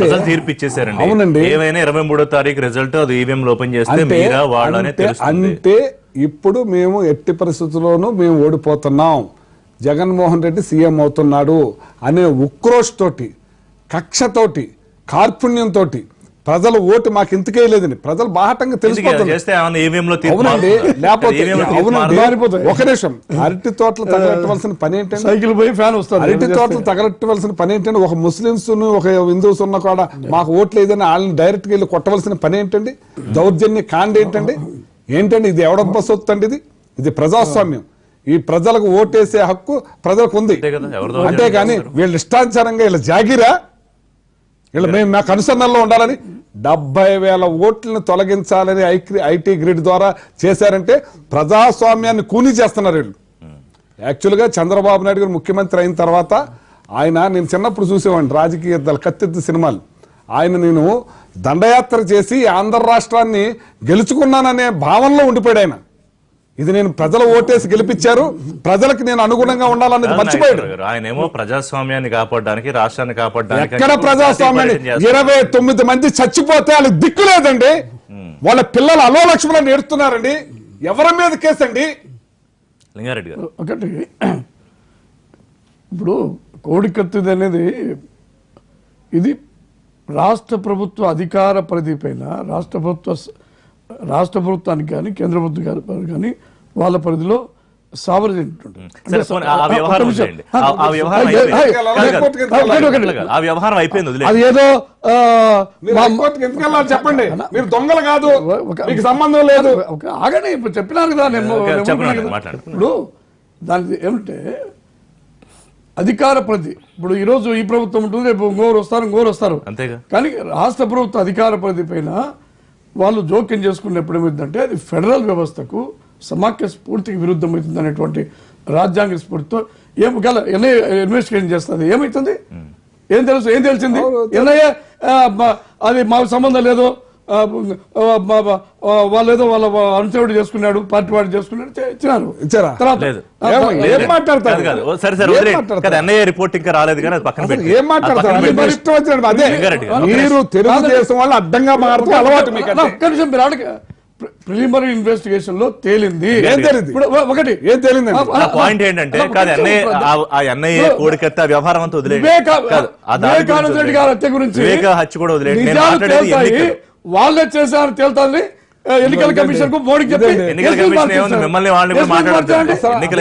[SPEAKER 1] ప్రజలు తీర్పు ఇచ్చేసారండి.
[SPEAKER 2] అవునండి.
[SPEAKER 1] ఏమైనా 23వ తారీఖు రిజల్ట్ అది ఈవీఎం ఓపెన్ చేస్తే
[SPEAKER 2] అంటే ఇప్పుడు మేము ఎట్టి పరిస్థితుల్లోనూ మేము ఓడిపోతున్నాం, జగన్మోహన్ రెడ్డి సీఎం అవుతున్నాడు అనే ఉక్రోష్ తోటి, కక్షతోటి, కార్పుణ్యంతో ప్రజలు ఓటు మాకు ఇంతకే లేదని ప్రజలు బాహటంగా తెలిసిపోతుంది. అవునండి, లేకపోతే ఒక నిమిషం అరటి తోటలు తగలెట్టవలసిన పని ఏంటంటే,
[SPEAKER 3] సైకిల్ పోయి ఫ్యాన్ వస్తారు.
[SPEAKER 2] అరటి తోటలు తగలెట్టవలసిన పని ఏంటంటే, ఒక ముస్లింస్ ఒక హిందూస్ ఉన్న కూడా మాకు ఓట్లు లేదని వాళ్ళని డైరెక్ట్గా వెళ్ళి కొట్టవలసిన పని ఏంటండి? దౌర్జన్య కాండ ఏంటండి? ఇది ఎవడబ్బ సొత్తు అండి? ఇది ప్రజాస్వామ్యం. ఈ ప్రజలకు ఓటేసే హక్కు ప్రజలకు ఉంది. అంతేగాని వీళ్ళు ఇష్టానుసారంగా వీళ్ళ జాగిరా, వీళ్ళు మేము మాకు అనుసరణలో ఉండాలని 70,000 ఓట్లను తొలగించాలని ఐటీ గ్రిడ్ ద్వారా చేశారంటే ప్రజాస్వామ్యాన్ని కూనీ చేస్తున్నారు వీళ్ళు. యాక్చువల్గా చంద్రబాబు నాయుడు గారు ముఖ్యమంత్రి అయిన తర్వాత నేను చిన్నప్పుడు చూసేవాడిని రాజకీయ కత్తిద్దు సినిమాలు. నేను దండయాత్ర చేసి ఆంధ్ర రాష్ట్రాన్ని గెలుచుకున్నాననే భావనలో ఉండిపోయాడు ఆయన. ఇది నేను ప్రజలు ఓటేసి గెలిపించారు, ప్రజలకు నేను అనుగుణంగా ఉండాలన్నది మర్చిపోయాడు.
[SPEAKER 1] ఆయన ఏమో ప్రజాస్వామ్యాన్ని కాపాడడానికి, రాష్ట్రాన్ని కాపాడడానికి.
[SPEAKER 2] ఎక్కడ ప్రజాస్వామ్యాన్ని? 29 మంది చచ్చిపోతే వాళ్ళకి దిక్కు లేదండి. వాళ్ళ పిల్లలు అలో లక్ష్మణులను ఏడుస్తున్నారండి. ఎవరి మీద కేసు అండి?
[SPEAKER 1] లింగారెడ్డి గారు
[SPEAKER 3] ఒకటి ఇప్పుడు కోడికత్తిది అనేది ఇది రాష్ట్ర ప్రభుత్వ అధికార పరిధి పైన రాష్ట్ర ప్రభుత్వానికి కానీ కేంద్ర ప్రభుత్వం కానీ వాళ్ళ పరిధిలో సావరేజ్
[SPEAKER 1] సరే, పోనీ ఆ వ్యవహారం వదిలేయండి. ఆ వ్యవహారం ఆ వ్యవహారం అయిపోయింది, వదిలేయండి.
[SPEAKER 3] అది ఏదో
[SPEAKER 2] మీరు హైకోర్టుకి ఎందుకు వెళ్ళాలి చెప్పండి. మీరు దొంగలు కాదు, మీకు సంబంధం లేదు.
[SPEAKER 3] ఆగండి, ఇప్పుడు చెప్పినాను కదా నేను
[SPEAKER 1] చెప్పండి, మాట్లాడండి.
[SPEAKER 3] ఇప్పుడు దాని ఏమంటే అధికార పరిధి. ఇప్పుడు ఈ రోజు ఈ ప్రభుత్వం ఉంటుంది, రేపు ఇంకోరు వస్తారు
[SPEAKER 1] అంతేగా.
[SPEAKER 3] కానీ రాష్ట్ర ప్రభుత్వ అధికార పరిధి పైన వాళ్ళు జోక్యం చేసుకున్నప్పుడు ఏమైందంటే అది ఫెడరల్ వ్యవస్థకు సమాఖ్య స్ఫూర్తికి విరుద్ధమవుతుంది అనేటువంటి రాజ్యాంగ స్ఫూర్తితో ఎన్ఐఏ ఇన్వెస్టిగేషన్ చేస్తుంది. ఏమవుతుంది? ఏం తెలిసింది? ఎన్ఐఏ అది మాకు సంబంధం లేదు, వాళ్ళు ఏదో వాళ్ళ అనుచరుడు చేసుకున్నాడు, పార్టీ వాడు చేసుకున్నాడు,
[SPEAKER 2] ఇచ్చారా?
[SPEAKER 3] తర్వాత
[SPEAKER 1] లేదు.
[SPEAKER 2] ఏం మాట్లాడతారు?
[SPEAKER 1] సరే ఎన్ఐఏ రిపోర్ట్ ఇంకా రాలేదు కానీ అది పక్కన పెట్టి
[SPEAKER 2] ఏం మాట్లాడతారు? మీరు ఇష్టం వచ్చినట్టు అదే మీరు తెలుగుదేశం వాళ్ళు అడ్డంగా మారుతూ అలవాటు మీకు.
[SPEAKER 3] ఒక్క నిమిషం, మీరు ఆడక ప్రిలిమినరీ ఇన్వెస్టిగేషన్ లో తేలింది.
[SPEAKER 2] ఏం తెలియదు?
[SPEAKER 3] ఒకటి
[SPEAKER 2] ఏం తెలియదు?
[SPEAKER 1] పాయింట్ ఏంటంటే కాదు ఎన్ఐఏ కోడికత్త వ్యవహారం అంతా వదిలేదు.
[SPEAKER 3] వివేకానంద రెడ్డి గారి హత్య గురించి
[SPEAKER 1] వివేక హత్య కూడా వదిలేదు.
[SPEAKER 3] నిజాలు తేల్తాయి, వాళ్ళే చేశారు తేల్తాన్ని ఎన్నికల కమిషన్ కు మోడీకి చెప్పి
[SPEAKER 1] ఎన్నికల కమిషన్ ఏముంది, మిమ్మల్ని వాళ్ళని కూడా మాట్లాడుతుంది. ఎన్నికల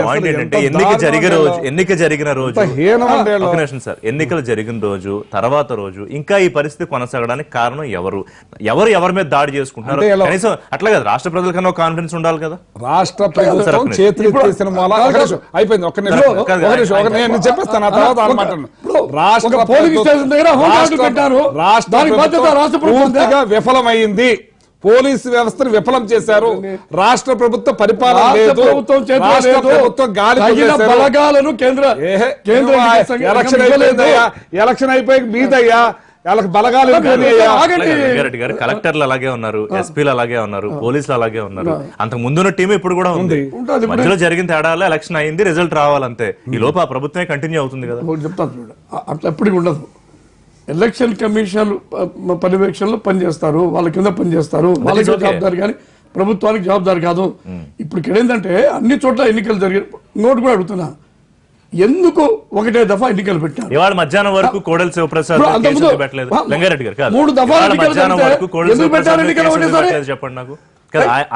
[SPEAKER 1] పాయింట్ ఏంటంటే ఎన్నిక జరిగిన రోజు ఒక నిమిషం సార్, ఎన్నికలు జరిగిన రోజు తర్వాత రోజు ఇంకా ఈ పరిస్థితి కొనసాగడానికి కారణం ఎవరి మీద దాడి చేసుకుంటున్నారు? కనీసం అట్లా కదా రాష్ట్ర ప్రజల కన్నా కాన్ఫిడెన్స్ ఉండాలి కదా.
[SPEAKER 2] రాష్ట్ర ప్రభుత్వం చేతులు ఎత్తేసిన అయిపోయింది. ఒక్క నిమిషం నేను చెప్పేస్తాను, ఆ తర్వాత రాష్ట్ర
[SPEAKER 3] పోలింగ్ స్టేషన్ దగ్గర హోంగార్డులు పెట్టారు, దానికి బాధ్యత రాష్ట్ర
[SPEAKER 2] పూర్తిగా విఫలమైంది. పోలీసు వ్యవస్థను విఫలం చేశారు. రాష్ట్ర ప్రభుత్వ పరిపాలన లేదు. రాష్ట్ర ప్రభుత్వం గాలి
[SPEAKER 3] బలగాలను కేంద్ర
[SPEAKER 2] ఎలక్షన్ అయిపోయి మీదయ్యా బలగాలు
[SPEAKER 1] గారు కలెక్టర్లు అలాగే ఉన్నారు, ఎస్పీలు అలాగే ఉన్నారు, పోలీసులు అలాగే ఉన్నారు. అంతకు ముందున్న టీం ఇప్పుడు కూడా ఉంది. మధ్యలో జరిగిన తేడాలో ఎలక్షన్ అయింది, రిజల్ట్ రావాలంతే. ఈ లోపు ఆ ప్రభుత్వమే కంటిన్యూ అవుతుంది కదా.
[SPEAKER 3] చెప్తాను చూడ, అట్లా ఎప్పటికి ఉండదు. ఎలక్షన్ కమిషన్ పర్యవేక్షణలో పనిచేస్తారు, వాళ్ళ కింద పనిచేస్తారు, వాళ్ళకి జవాబుదారి కానీ ప్రభుత్వానికి జవాబుదారి కాదు. ఇప్పుడు ఇక్కడ ఏంటంటే అన్ని చోట్ల ఎన్నికలు జరిగి నోటు కూడా అడుగుతున్నా, ఎందుకు ఒకటే దఫా ఎన్నికలు పెట్టారు?
[SPEAKER 1] ఇవాళ మధ్యాహ్నం వరకు కోడెల శివప్రసాద్ పెట్టలేదు, లింగారెడ్డి గారు కాదు,
[SPEAKER 3] 3 దఫాలు
[SPEAKER 1] మధ్యాహ్నం వరకు కోడెల శివప్రసాద్ చెప్పండి నాకు.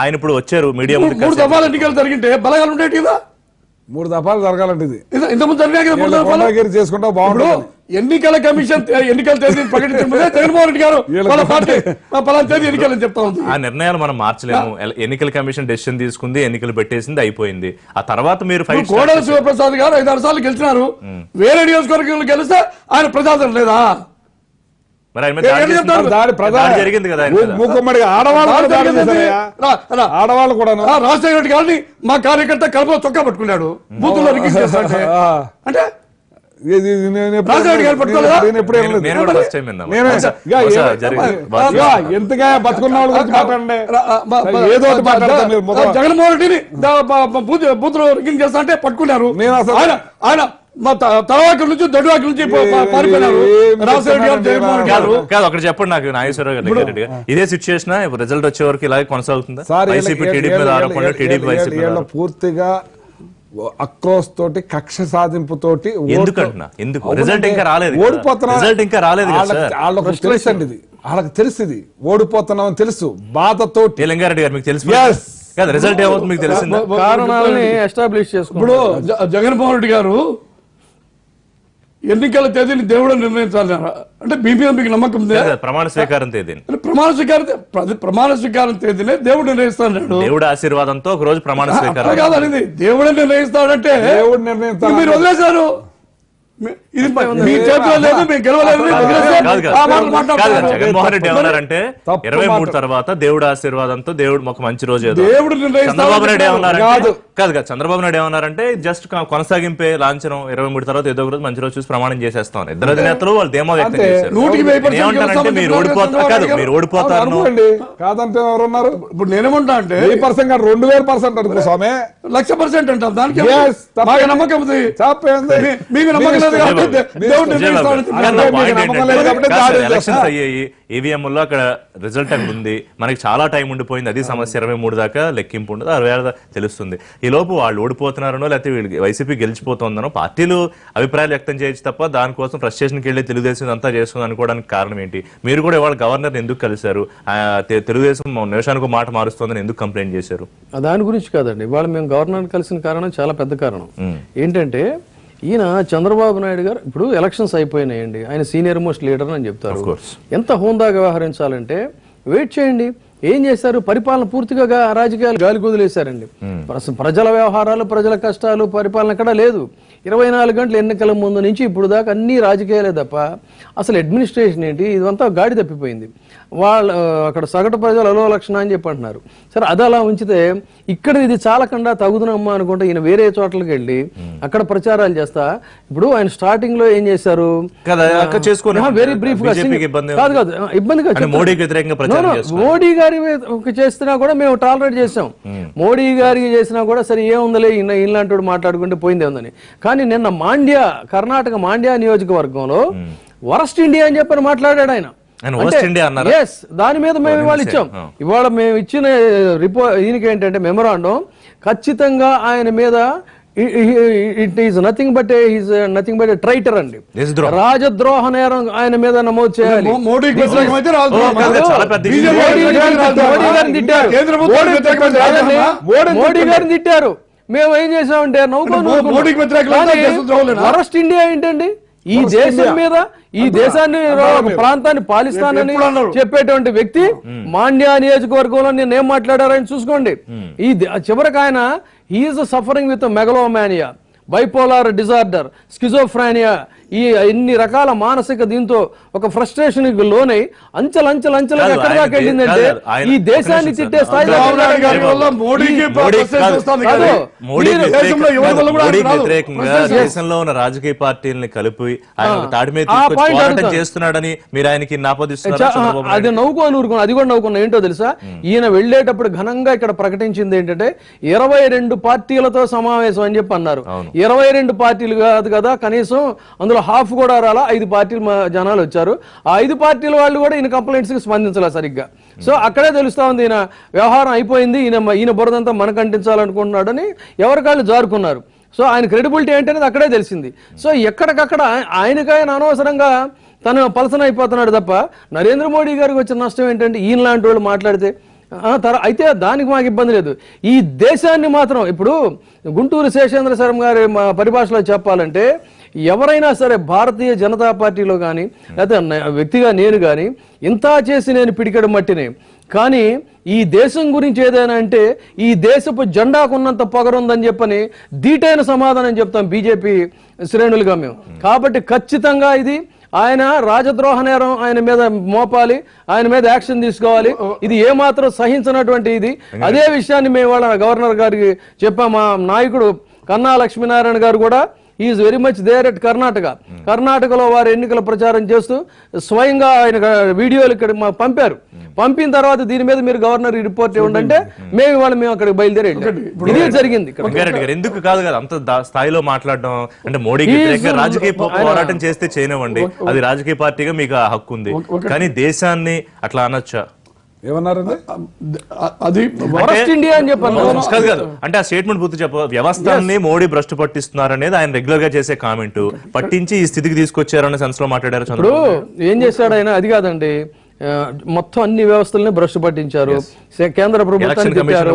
[SPEAKER 1] ఆయన ఇప్పుడు వచ్చారు మీడియా
[SPEAKER 3] 3 దఫాలు ఎన్నికలు జరిగింటే బలగాలు ఉండేవి కదా.
[SPEAKER 2] 3 దఫాలు జరగాలంటే ఇది
[SPEAKER 3] ఇంతకుముందు జరిగినా కదా 3 దఫాలు
[SPEAKER 2] చేసుకుంటా బాగుంటుంది.
[SPEAKER 3] ఎన్నికల కమిషన్ ఎన్నికల తేదీని ప్రకటించిన ముందే జగన్మోహన్ రెడ్డి గారు వాళ్ళ పార్టీ పలానా తేదీ ఎన్నికలు చెప్తా ఉంది.
[SPEAKER 1] ఆ నిర్ణయాలు మనం మార్చలేము. ఎన్నికల కమిషన్ డెసిషన్ తీసుకుంది, ఎన్నికలు పెట్టేసింది, అయిపోయింది. ఆ తర్వాత మీరు
[SPEAKER 3] కోడెల శివప్రసాద్ గారు 5-6 సార్లు గెలిచినారు, వేరే నియోజకవర్గంలో గెలిస్తే ఆయన ప్రజాదరణ లేదా?
[SPEAKER 1] మరి జరిగింది కదా.
[SPEAKER 2] ఆడవాళ్ళు కూడా
[SPEAKER 3] రాజశేఖర రెడ్డి గారిని మా కార్యకర్త కడపలో చొక్కా పట్టుకున్నాడు, బూతుల్లో రికార్డ్ చేస్తాడు. అంటే
[SPEAKER 2] ఎంతగా బతుకున్న వాళ్ళ గురించి మాట్లాడండి.
[SPEAKER 3] జగన్మోహన్ రెడ్డిని బూతులో రికార్డ్ చేస్తా అంటే పట్టుకున్నారు. ఆయన మా తలవాకి నుంచి దొడ్డువాకి నుంచి పారిపోయినారు రాజశేఖర గారు, జగన్మోహన్ గారు.
[SPEAKER 1] కాదు అక్కడ చెప్పండి నాకు, నాగేశ్వరరావు గారు ఇదే సిచ్యువేషన్ రిజల్ట్ వచ్చే వరకు ఇలాగే కొనసాగుతుందా?
[SPEAKER 2] పూర్తిగా అక్రోస్ తోటి కక్ష సాధింపుతోటి
[SPEAKER 1] ఎందుకంటున్నా, ఎందుకు రిజల్ట్ ఇంకా రాలేదు,
[SPEAKER 2] ఓడిపోతున్నా
[SPEAKER 1] రిజల్ట్ ఇంకా రాలేదు.
[SPEAKER 2] వాళ్ళకు తెలుసండి, ఇది వాళ్ళకి తెలిసింది ఓడిపోతున్నాం తెలుసు, బాధతోటి.
[SPEAKER 1] లింగారెడ్డి గారు మీకు తెలుసు కదా రిజల్ట్ ఏమవుతుంది మీకు తెలిసింది,
[SPEAKER 4] కారణాలని ఎస్టాబ్లిష్ చేసుకుంటారు.
[SPEAKER 3] ఇప్పుడు జగన్మోహన్ రెడ్డి గారు ఎన్నికల తేదీని దేవుడు నిర్ణయించాలి అంటే మీ మీద మీకు నమ్మకం ఉంది?
[SPEAKER 1] ప్రమాణ స్వీకారం తేదీ
[SPEAKER 3] ప్రమాణ స్వీకారం తేదీనే దేవుడు నిర్ణయిస్తాడు.
[SPEAKER 1] దేవుడు ఆశీర్వాదంతో ఒక రోజు ప్రమాణ స్వీకారం
[SPEAKER 3] కాదండి, దేవుడే నిర్ణయిస్తాడంటే
[SPEAKER 2] దేవుడు నిర్ణయిస్తాడు.
[SPEAKER 3] మీరు వదిలేశారు, ఇది మీ చేతిలో లేదు, మేము గెలవలేదు.
[SPEAKER 1] జగన్మోహన్ రెడ్డి ఏమన్నారంటే 23 తర్వాత దేవుడు ఆశీర్వాదంతో దేవుడు ఒక మంచి రోజు
[SPEAKER 3] దేవుడు
[SPEAKER 1] చంద్రబాబు నాయుడు ఏమన్నారంటే కాదు చంద్రబాబు నాయుడు ఏమన్నారంటే జస్ట్ కొనసాగింపే లాంఛనం 23 తర్వాత ఏదో ఒక రోజు మంచి రోజు చూసి ప్రమాణం చేసేస్తాం. ఇద్దరు అధినేతలు వాళ్ళు ధీమా వ్యక్తం చేశారు. ఏమంటారంటే మీరు ఓడిపోతారు కాదు, మీరు ఓడిపోతారు
[SPEAKER 2] కాదంటే ఎవరున్నారు?
[SPEAKER 3] ఇప్పుడు నేనేమంటా అంటే
[SPEAKER 2] 1000% 2000% అనుకో స్వామి,
[SPEAKER 3] 1,00,000% అంటారు. దానికి నమ్మకం ఉంది, మీకు నమ్మకం లేదు. లేదు కాబట్టి దేవుడు నిర్ణయిస్తాడని చెప్పారు.
[SPEAKER 1] ఎలక్షన్స్ అయ్యాయి, ఈవీఎంలో అక్కడ రిజల్ట్ అక్కడ ఉంది, మనకి చాలా టైం ఉండిపోయింది, అది సమస్య. 23 దాకా లెక్కింపు ఉండదు, 60 తెలుస్తుంది. ఈ లోపు వాళ్ళు ఓడిపోతున్నారనో లేకపోతే వీళ్ళు వైసీపీ గెలిచిపోతుందనో పార్టీలు అభిప్రాయాలు వ్యక్తం చేయొచ్చు తప్ప దానికోసం ఫ్రస్ట్రేషన్కి వెళ్ళి తెలుగుదేశం అంతా చేస్తుంది అనుకోవడానికి కారణం ఏంటి? మీరు కూడా ఇవాళ గవర్నర్ని ఎందుకు కలిశారు? తెలుగుదేశం నిమిషానికి మాట మారుస్తుందని ఎందుకు కంప్లైంట్ చేశారు?
[SPEAKER 4] దాని గురించి కాదండి, ఇవాళ మేము గవర్నర్ కలిసిన కారణం చాలా పెద్ద కారణం. ఏంటంటే ఈయన చంద్రబాబు నాయుడు గారు ఇప్పుడు ఎలక్షన్స్ అయిపోయినాయండి, ఆయన సీనియర్ మోస్ట్ లీడర్ అని చెప్తారు. ఎంత హోందాగా వ్యవహరించాలంటే వెయిట్ చేయండి. ఏం చేశారు? పరిపాలన పూర్తిగా రాజకీయాలు గాలి కుదిలేశారండి. ప్రజల వ్యవహారాలు, ప్రజల కష్టాలు, పరిపాలన ఎక్కడా లేదు. 24 గంటలు ఎన్నికల ముందు నుంచి ఇప్పుడు దాకా అన్ని రాజకీయాలే తప్ప అసలు అడ్మినిస్ట్రేషన్ ఏంటి, ఇదంతా గాడి తప్పిపోయింది. వాళ్ళు అక్కడ సగటు ప్రజలు అలో లక్షణ అని చెప్పి అంటున్నారు. సరే, అది అలా ఉంచితే ఇక్కడ ఇది చాలకుండా తగుదనమ్మా అనుకుంటే ఈయన వేరే చోట్లకి వెళ్ళి అక్కడ ప్రచారాలు చేస్తా. ఇప్పుడు ఆయన స్టార్టింగ్ లో ఏం చేశారు? వెరీ బ్రీఫ్ గా కాదు ఇబ్బందిగా మోడీ గారి చేసినా కూడా మేము టాలరేట్ చేసాం. మోడీ గారికి చేసినా కూడా సరే ఏముందలే ఇలాంటి మాట్లాడుకుంటే పోయిందే ఉందని. కానీ నిన్న మాండ్యా, కర్ణాటక మాండ్యా నియోజకవర్గంలో వరస్ట్ ఇండియా అని చెప్పని మాట్లాడాడు ఆయన. దాని మీద మేము ఇవాళ ఇచ్చాం. ఇవాళ మేము ఇచ్చిన రిపోర్ట్ ఈయనకి ఏంటంటే మెమరాండం, ఖచ్చితంగా ఆయన మీద it is nothing but A traitor అండి, రాజద్రోహ నేరం ఆయన మీద నమోదు చేయాలి. మోడీ గారిని తిట్టారు. మేము ఏం చేసామంటే వరస్ట్ ఇండియా ఏంటండి, ఈ దేశం మీద, ఈ దేశాన్ని, ప్రాంతాన్ని పాలిస్తానని చెప్పేటువంటి వ్యక్తి మాండ్యా నియోజకవర్గంలో నేను ఏం మాట్లాడారని చూసుకోండి. ఈ చివరికి ఆయన he's suffering with megalomania, bipolar disorder, schizophrenia, ఈ ఇన్ని రకాల మానసిక దీంతో ఒక ఫ్రస్ట్రేషన్ లోనై అంచెలంచెలంచెలుగా ఎక్కడ దాకా వెళ్ళిందంటే ఈ దేశాన్ని తిట్టే స్థాయి.
[SPEAKER 1] దేశంలో ఉన్న రాజకీయ పార్టీలని కలిపి చేస్తున్నాడని మీరు ఆయనకి
[SPEAKER 4] అది నవ్వుకోనుకున్నా, అది కూడా నవ్వుకున్నా. ఏంటో తెలుసా, ఈయన వెళ్లేటప్పుడు ఘనంగా ఇక్కడ ప్రకటించింది ఏంటంటే 22 పార్టీలతో సమావేశం అని చెప్పి అన్నారు. 22 పార్టీలు కాదు కదా, కనీసం అందులో హాఫ్ కూడా రాలా, 5 పార్టీల జనాలు వచ్చారు. ఆ 5 పార్టీల వాళ్ళు కూడా ఈయన కంప్లైంట్స్ కి స్పందించాల సరిగ్గా. సో అక్కడే తెలుస్తా ఉంది ఈయన వ్యవహారం అయిపోయింది, ఈయన బురదంతా మనకు అంటించాలనుకుంటున్నాడని ఎవరికాళ్ళు జారుకున్నారు. సో ఆయన క్రెడిబిలిటీ ఏంటనేది అక్కడే తెలిసింది. సో ఎక్కడికక్కడ ఆయనకైనా అనవసరంగా తను పలసన అయిపోతున్నాడు తప్ప నరేంద్ర మోడీ గారికి వచ్చిన నష్టం ఏంటంటే ఈయన లాంటి వాళ్ళు మాట్లాడితే అయితే దానికి మాకు ఇబ్బంది లేదు. ఈ దేశాన్ని మాత్రం ఇప్పుడు గుంటూరు శేషేంద్ర శర్మ గారి పరిభాషలో చెప్పాలంటే ఎవరైనా సరే భారతీయ జనతా పార్టీలో కానీ లేకపోతే వ్యక్తిగా నేను కానీ ఇంత చేసి నేను పిడికెడు మట్టిని, కానీ ఈ దేశం గురించి ఏదైనా అంటే ఈ దేశపు జెండాకున్నంత పొగరుందని చెప్పని ధీటైన సమాధానం చెప్తాం బీజేపీ శ్రేణులుగా మేము. కాబట్టి ఖచ్చితంగా ఇది ఆయన రాజద్రోహ నేరం ఆయన మీద మోపాలి, ఆయన మీద యాక్షన్ తీసుకోవాలి. ఇది ఏమాత్రం సహించినటువంటి ఇది. అదే విషయాన్ని మేము వాళ్ళ గవర్నర్ గారికి చెప్పాం. మా నాయకుడు కన్నా లక్ష్మీనారాయణ గారు కూడా is very much there at కర్ణాటకలో వారు ఎన్నికల ప్రచారం చేస్తూ స్వయంగా ఆయన వీడియోలు ఇక్కడ పంపారు. పంపిన తర్వాత దీని మీద మీరు గవర్నర్ రిపోర్ట్ ఇవ్వండి, మేము అక్కడికి బయలుదేరి ఇది జరిగింది.
[SPEAKER 1] ఎందుకు కాదు కదా అంత స్థాయిలో మాట్లాడడం అంటే మోడీకి రాజకీయ పోరాటం చేస్తే చేయనివ్వండి, అది రాజకీయ పార్టీగా మీకు ఆ హక్కు ఉంది. కానీ దేశాన్ని అట్లా అనొచ్చా?
[SPEAKER 2] ఏమన్నారండి?
[SPEAKER 3] అది
[SPEAKER 4] ఇండియా అని చెప్పాను
[SPEAKER 1] కాదు. అంటే ఆ స్టేట్మెంట్ పూర్తి చెప్ప వ్యవస్థని మోడీ భ్రష్టు పట్టిస్తున్నారు అనేది ఆయన రెగ్యులర్ గా చేసే కామెంట్. పట్టించి ఈ స్థితికి తీసుకొచ్చారనే సెన్స్ లో మాట్లాడారు.
[SPEAKER 4] ఇప్పుడు ఏం చేశాడు ఆయన? అది కాదండి, మొత్తం అన్ని వ్యవస్థలని భ్రష్టు పట్టించారు, కేంద్ర ప్రభుత్వాన్ని తిట్టారు.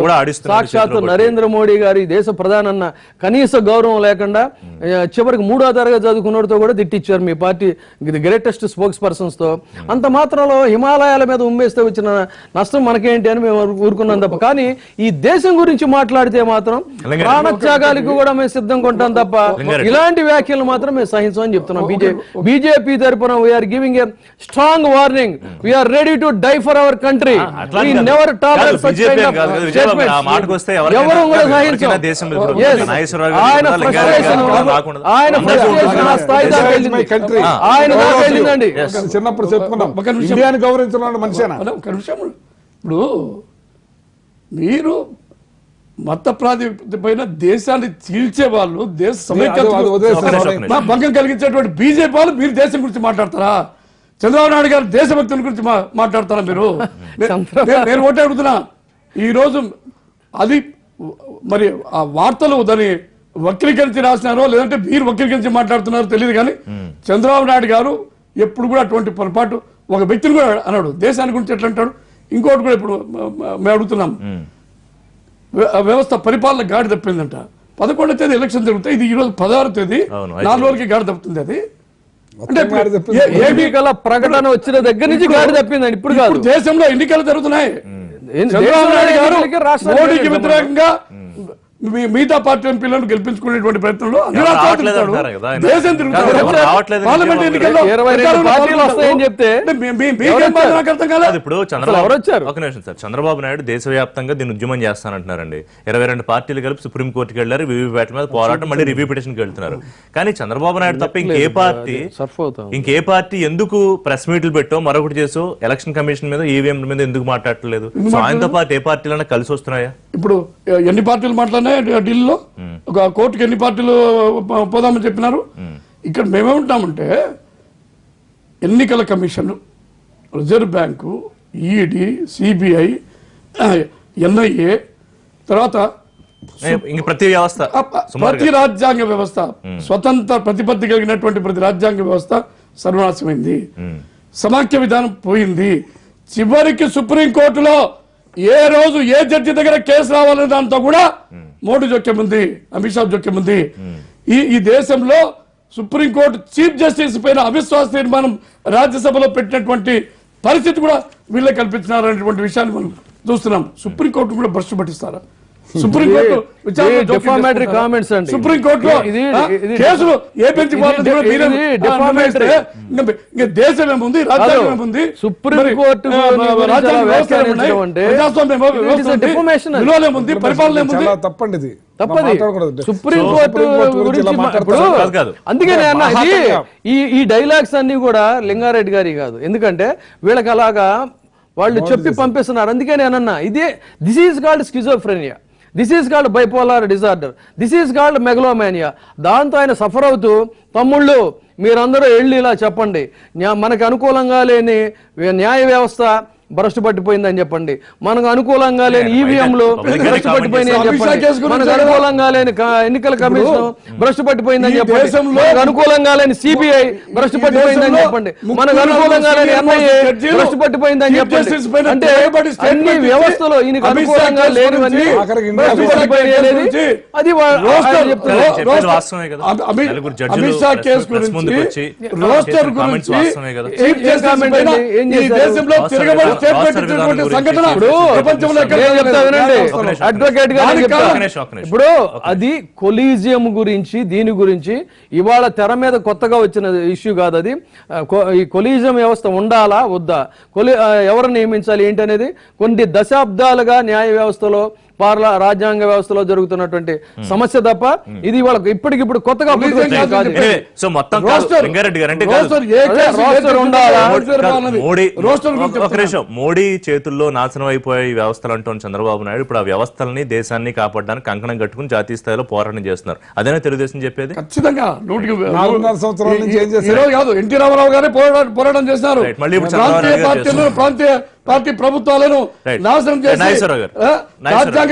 [SPEAKER 4] సాక్షాత్తు నరేంద్ర మోడీ గారి దేశ ప్రధానన్న కనీస గౌరవం లేకుండా చివరికి 3వ తరగతి చదువుకున్నతో కూడా తిట్టించారు మీ పార్టీ గ్రేటెస్ట్ స్పోక్స్ పర్సన్స్ తో. అంత మాత్రంలో హిమాలయాల మీద ఉమ్మేస్తే వచ్చిన నష్టం మనకేంటి అని మేము ఊరుకున్నాం తప్ప, కానీ ఈ దేశం గురించి మాట్లాడితే మాత్రం ప్రాణత్యాగాలకు కూడా మేము సిద్ధంగా ఉంటాం తప్ప ఇలాంటి వ్యాఖ్యలు మాత్రం మేము సహించమని చెప్తున్నాం. బీజేపీ తరపున we are giving a strong warning. We are ready to die for our country. We never tolerate such kind of statements. ఎవరు కూడా సహించం. ఆయన ఫ్రస్ట్రేషన్ ఆ స్థాయి దాకా వెళ్ళింది. ఆయన దాకా వెళ్ళిందండి.
[SPEAKER 2] చిన్నప్పుడు చెప్పుకున్నాం ఇండియాని గౌరవించిన మనిషేనా?
[SPEAKER 3] ఒక నిమిషం. ఇప్పుడు మీరు మత ప్రాతిపదిక పైన దేశాన్ని చీల్చే వాళ్ళు దేశ
[SPEAKER 2] అది వదిలేస్తారు.
[SPEAKER 3] భంగం కలిగించేటువంటి బీజేపీ వాళ్ళు మీరు దేశం గురించి మాట్లాడతారా? చంద్రబాబు నాయుడు గారు దేశభక్తుల గురించి మాట్లాడతారా మీరు? నేను ఒకటే అడుగుతున్నా, ఈ రోజు అది మరి ఆ వార్తలు దాన్ని వక్రీకరించి రాసినారో లేదంటే మీరు వక్రీకరించి మాట్లాడుతున్నారో తెలియదు, కానీ చంద్రబాబు నాయుడు గారు ఎప్పుడు కూడా అటువంటి పొరపాటు ఒక వ్యక్తిని కూడా అన్నాడు. దేశాన్ని గురించి ఎట్లా అంటాడు? ఇంకోటి కూడా ఇప్పుడు మేము అడుగుతున్నాం, వ్యవస్థ పరిపాలన గాడి తప్పిందంట. 11వ తేదీ ఎలక్షన్ జరుగుతాయి, ఇది ఈ రోజు 16వ తేదీ, 4 రోజులకి గాడి తప్పుతుంది. అది అంటే
[SPEAKER 4] ఎన్నికల ప్రకటన వచ్చిన దగ్గర నుంచి గాడి తప్పిందండి. ఇప్పుడు కాదు,
[SPEAKER 3] దేశంలో ఎన్నికలు జరుగుతున్నాయి. చంద్రబాబు నాయుడు గారు మోడీకి వ్యతిరేకంగా మిగతా పార్టీ ఎంపీలను గెలిపించుకునేటువంటి ప్రయత్నంలో దేశం తిరుగుతారు. పార్లమెంట్ ఎన్నికల్లో
[SPEAKER 1] ఇప్పుడు ఒక నిమిషం సార్, చంద్రబాబు నాయుడు దేశవ్యాప్తంగా దీన్ని ఉద్యమం చేస్తానంటున్నారండి. 22 పార్టీలు కలిపి సుప్రీంకోర్టుకి వెళ్ళారు, వీవీప్యాట్ మీద పోరాటం, మళ్ళీ రివ్యూ పిటిషన్కి వెళ్తున్నారు. కానీ చంద్రబాబు నాయుడు తప్ప ఇంకే పార్టీ ఎందుకు ప్రెస్ మీట్లు పెట్టో మరొకటి చేసో ఎలక్షన్ కమిషన్ మీద ఈవీఎం మీద ఎందుకు మాట్లాడలేదు? ఆయనతో పాటు ఏ పార్టీలైనా కలిసి వస్తున్నాయా?
[SPEAKER 3] ఇప్పుడు ఎన్ని పార్టీలు మాట్లాడినా ఢిల్లీలో ఒక కోర్టుకి ఎన్ని పార్టీలు పోదామని చెప్పినారు. ఇక్కడ మేమేమంటామంటే ఎన్నికల commission, reserve bank, ED, CBI, NIA, తర్వాత ప్రతి రాజ్యాంగ వ్యవస్థ, స్వతంత్ర ప్రతిపత్తి కలిగినటువంటి ప్రతి రాజ్యాంగ వ్యవస్థ సర్వనాశమైంది. సమాఖ్య విధానం పోయింది. చివరికి సుప్రీంకోర్టులో ఏ రోజు ఏ జడ్జి దగ్గర కేసు రావాలనే దాంతో కూడా మోడీ జోక్యం ఉంది, అమిత్ షా జోక్యం ఉంది. ఈ దేశంలో సుప్రీంకోర్టు చీఫ్ జస్టిస్ పైన అవిశ్వాస తీర్మానం రాజ్యసభలో పెట్టినటువంటి పరిస్థితి కూడా వీళ్ళే కల్పించినారనేటువంటి విషయాన్ని మనం చూస్తున్నాం. సుప్రీంకోర్టు కూడా భ్రష్టు పట్టిస్తారా? సుప్రీంకోర్టు సుప్రీంకోర్టులో కేసులు ఏ బెంచ్ దేశం ఏముంది, రాజ్యాంగం ఏముంది,
[SPEAKER 4] సుప్రీంకోర్టు
[SPEAKER 3] విలువలు ఏముంది, పరిపాలన ఏముంది?
[SPEAKER 2] తప్పండి,
[SPEAKER 4] సుప్రీంకోర్టు అందుకే ఈ డైలాగ్స్ అన్ని కూడా లింగారెడ్డి గారి కాదు, ఎందుకంటే వీళ్ళకి అలాగా వాళ్ళు చెప్పి పంపిస్తున్నారు. అందుకే నేనన్నా this is called schizophrenia, this is called bipolar disorder, this is called megalomania. దాంతో ఆయన సఫర్ అవుతూ, తమ్ముళ్ళు మీరందరూ వెళ్ళి ఇలా చెప్పండి, మనకు అనుకూలంగా లేని న్యాయ వ్యవస్థ భ్రష్టు పట్టిపోయిందని చెప్పండి, మనకు అనుకూలంగా లేని ఈవీఎంలు భ్రష్టు పట్టిపోయింది అని చెప్పండి, మనకు అనుకూలంగా లేని ఎన్నికల కమిషన్ భ్రష్టు పట్టిపోయిందని చెప్పండి, మనకు అనుకూలంగా లేని సిబిఐ భ్రష్టు పట్టిపోయిందని చెప్పండి, మనకు అనుకూలంగా లేని ఎన్ఐఏ భ్రష్టు పట్టిపోయిందని చెప్పండి. అంటే అన్ని వ్యవస్థలో ఈయనకు అనుకూలంగా లేనివన్నీ భ్రష్టు పట్టిపోయినది. అది
[SPEAKER 3] అమిత్ షా కేసు గురించి, రోస్టర్ గురించి ఏం దేశంలో తిరగబడి
[SPEAKER 4] ఇప్పుడు అది కొలీజియం గురించి, దీని గురించి ఇవాళ తెర మీద కొత్తగా వచ్చిన ఇష్యూ కాదు అది. ఈ కొలీజియం వ్యవస్థ ఉండాలా వద్దా, ఎవరు నియమించాలి ఏంటి అనేది కొన్ని దశాబ్దాలుగా న్యాయ వ్యవస్థలో రాజ్యాంగ వ్యవస్థలో జరుగుతున్నటువంటి సమస్య తప్ప ఇది వాళ్ళకి ఇప్పటికిప్పుడు కొత్తగా
[SPEAKER 1] మోడీ చేతుల్లో నాశనం అయిపోయే ఈ వ్యవస్థలు అంటున్న చంద్రబాబు నాయుడు ఇప్పుడు ఆ వ్యవస్థలని, దేశాన్ని కాపాడడానికి కంకణం కట్టుకుని జాతీయ స్థాయిలో పోరాటం చేస్తున్నారు. అదేనా తెలుగుదేశం చెప్పేది?
[SPEAKER 3] ఖచ్చితంగా ఎన్టీ రామారావు గారే పోరాటం చేస్తున్నారు. ప్రాంతీయ పార్టీ ప్రభుత్వాలను నాశనం చేసి రాజ్యాంగ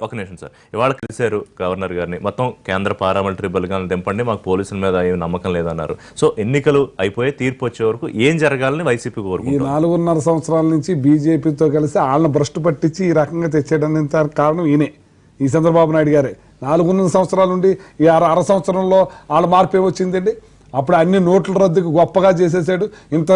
[SPEAKER 1] ఒక నిమిషం సార్, ఇవాళ కలిశారు గవర్నర్ గారిని, మొత్తం కేంద్ర పారామిలిటరీ బలగాలను దింపండి, మాకు పోలీసుల మీద ఏం నమ్మకం లేదన్నారు. సో ఎన్నికలు అయిపోయి తీర్పు వచ్చే వరకు ఏం జరగాలని వైసీపీ కోరుకుంటుంది?
[SPEAKER 2] 4.5 సంవత్సరాల నుంచి బీజేపీతో కలిసి వాళ్ళని భ్రష్టు పట్టించి ఈ రకంగా తెచ్చేయడానికి కారణం ఈయనే, ఈ చంద్రబాబు నాయుడు గారే. 4.5 సంవత్సరాల నుండి ఈ 6 సంవత్సరంలో వాళ్ళ మార్పు ఏమొచ్చిందండి? అప్పుడు అన్ని నోట్ల రద్దుకు గొప్పగా చేసేసాడు. ఇంత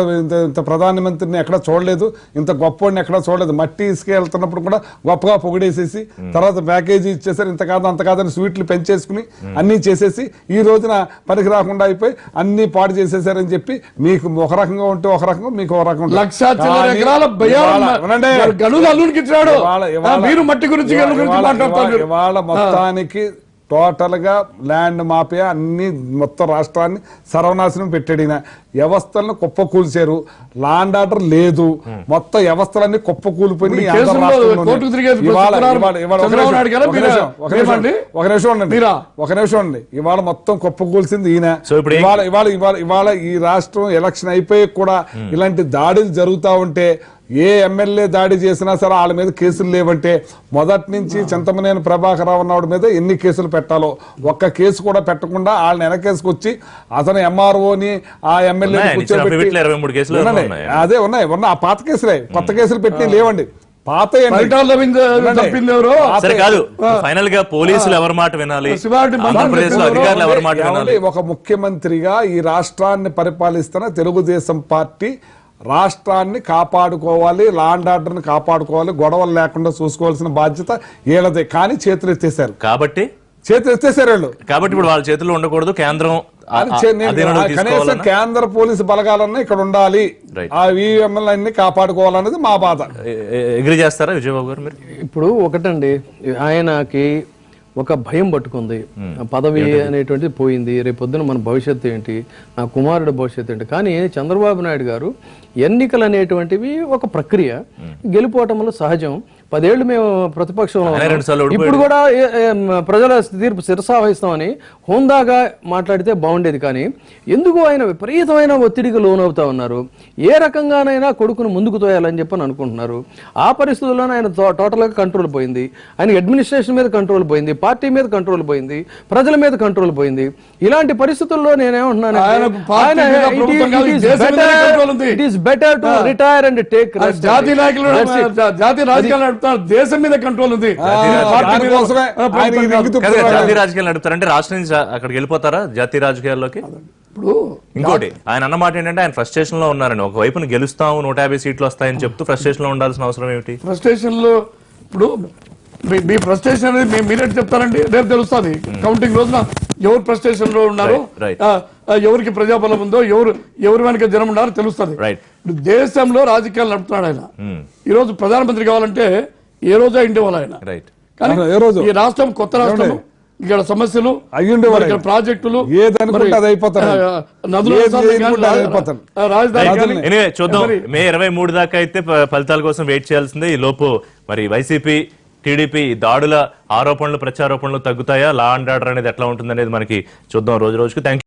[SPEAKER 2] ఇంత ప్రధానమంత్రిని ఎక్కడ చూడలేదు, ఇంత గొప్పవాడిని ఎక్కడ చూడలేదు. మట్టి ఇసుక వెళ్తున్నప్పుడు కూడా గొప్పగా పొగిడేసేసి తర్వాత ప్యాకేజీ ఇచ్చేసారు. ఇంత కాదు అంత కాదని స్వీట్లు పెంచేసుకుని అన్నీ చేసేసి ఈ రోజున పనికి రాకుండా అయిపోయి అన్ని పాడు చేసేసారని చెప్పి మీకు ఒక రకంగా ఉంటే ఒక రకంగా, మీకు ఒక రకంగా ఇవాళ మొత్తానికి టోటల్గా ల్యాండ్ మాఫియా అన్ని మొత్తం రాష్ట్రాన్ని సర్వనాశనం పెట్టాడు ఈయన. వ్యవస్థలను కుప్పకూల్చారు, లాండ్ ఆర్డర్ లేదు, మొత్తం వ్యవస్థలన్నీ కుప్పకూలిపోయి
[SPEAKER 3] ఇప్పుడు కేసుల్లో కోర్టుకు తిరిగేది చంద్రబాబు నాయుడు గారా మీరా?
[SPEAKER 2] ఒక నిమిషం అండి. ఇవాళ మొత్తం కుప్పకూల్సింది ఈయన.
[SPEAKER 1] సో ఇప్పుడు
[SPEAKER 2] ఇవాళ ఈ రాష్ట్రం ఎలక్షన్ అయిపోయి కూడా ఇలాంటి దాడులు జరుగుతా ఉంటే ఏ ఎమ్మెల్యే దాడి చేసినా సరే వాళ్ళ మీద కేసులు లేవంటే మొదటి నుంచి చింతమనేని ప్రభాకర్ రావు నాయుడు మీద ఎన్ని కేసులు పెట్టాలో ఒక్క కేసు కూడా పెట్టకుండా వాళ్ళని వెనకేసుకొచ్చి అతను ఎంఆర్ఓని ఆ ఎమ్మెల్యే అదే ఉన్నాయి ఆ పాత కేసులే, కొత్త కేసులు పెట్టి లేవండి. పాత
[SPEAKER 1] ఫైనల్ గా పోలీసులు ఎవరి మాట వినాలి, ఆంధ్రప్రదేశ్ లో అధికారులు ఎవరి మాట వినాలి?
[SPEAKER 2] ఒక ముఖ్యమంత్రిగా ఈ రాష్ట్రాన్ని పరిపాలిస్తున్న తెలుగుదేశం పార్టీ రాష్ట్రాన్ని కాపాడుకోవాలి, లాండ్ ఆర్డర్ని కాపాడుకోవాలి, గొడవలు లేకుండా చూసుకోవాల్సిన బాధ్యత వీళ్ళదే. కానీ చేతులు ఎత్తేసారు వీళ్ళు.
[SPEAKER 1] కాబట్టి ఇప్పుడు వాళ్ళ చేతుల్లో ఉండకూడదు, కేంద్రం
[SPEAKER 2] కనీసం కేంద్ర పోలీసు బలగాలన్నా ఇక్కడ ఉండాలి, ఆ ఈవీఎంలన్నీ కాపాడుకోవాలనేది మా బాధ.
[SPEAKER 1] ఎగ్రీ చేస్తారా విజయబాబు గారు మీరు?
[SPEAKER 4] ఇప్పుడు ఒకటండి, ఆయనకి ఒక భయం పట్టుకుంది, పదవి అనేటువంటిది పోయింది, రేపొద్దున మన భవిష్యత్తు ఏంటి, నా కుమారుడు భవిష్యత్తు ఏంటి. కానీ చంద్రబాబు నాయుడు గారు ఎన్నికలు అనేటువంటివి ఒక ప్రక్రియ, గెలిపోవటంలో సహజం. 10 ఏళ్ళు మేము ప్రతిపక్షంలో ఇప్పుడు కూడా ప్రజల తీర్పు శిరసావహిస్తామని హోందాగా మాట్లాడితే బాగుండేది. కానీ ఎందుకు ఆయన విపరీతమైన ఒత్తిడికి లోనవుతా ఉన్నారు, ఏ రకంగానైనా కొడుకును ముందుకు తోయాలని చెప్పని అనుకుంటున్నారు. ఆ పరిస్థితుల్లోనే ఆయన టోటల్గా కంట్రోల్ పోయింది. ఆయన అడ్మినిస్ట్రేషన్ మీద కంట్రోల్ పోయింది, పార్టీ మీద కంట్రోల్ పోయింది, ప్రజల మీద కంట్రోల్ పోయింది. ఇలాంటి పరిస్థితుల్లో నేనేమంటున్నాను, better to retire and take rest.
[SPEAKER 3] జాతీయ నాయకులు జాతీయ రాజకీయాలు దేశం మీద కంట్రోల్ ఉంది.
[SPEAKER 1] జాతీయ రాజకీయాలు నడుపుతారంటే రాష్ట్రం నుంచి అక్కడికి వెళ్ళిపోతారా జాతీయ రాజకీయాల్లోకి?
[SPEAKER 3] ఇప్పుడు
[SPEAKER 1] ఇంకోటి ఆయన అన్నమాట ఏంటంటే ఆయన ఫ్రస్ట్రేషన్ లో ఉన్నారని. ఒకవైపున గెలుస్తాము 150 సీట్లు వస్తాయని చెప్తూ ఫ్రస్ట్రేషన్ లో ఉండాల్సిన అవసరం ఏమిటి?
[SPEAKER 3] ఫ్రస్ట్రేషన్ లో ఇప్పుడు మీ ఫ్రస్ట్రేషన్ అనేది మీరే చెప్తారండి, రేపు తెలుస్తుంది కౌంటింగ్ రోజున ఎవరు ఫ్రస్ట్రేషన్ లో ఉన్నారు, ఎవరికి ప్రజాబలం ఉందో, ఎవరి వెనక జనం ఉన్నారో తెలుస్తుంది. దేశంలో రాజకీయాలు నడుపుతున్నాడు ఆయన. ఈ రోజు ప్రధానమంత్రి కావాలంటే ఏ రోజా ఇంటి వాళ్ళు ఆయన. కానీ ఈ రాష్ట్రం కొత్త రాష్ట్రం, ఇక్కడ సమస్యలు, ప్రాజెక్టులు,
[SPEAKER 1] రాజధాని చూద్దాం. మే 23 దాకా అయితే ఫలితాల కోసం వెయిట్ చేయాల్సిందే. ఈ లోపు మరి వైసీపీ టీడీపీ దాడుల ఆరోపణలు ప్రచారోపణలు తగ్గుతాయా, లా అండ్ ఆర్డర్ అనేది ఎట్లా ఉంటుంది అనేది మనకి చూద్దాం రోజు రోజుకు. Thank you.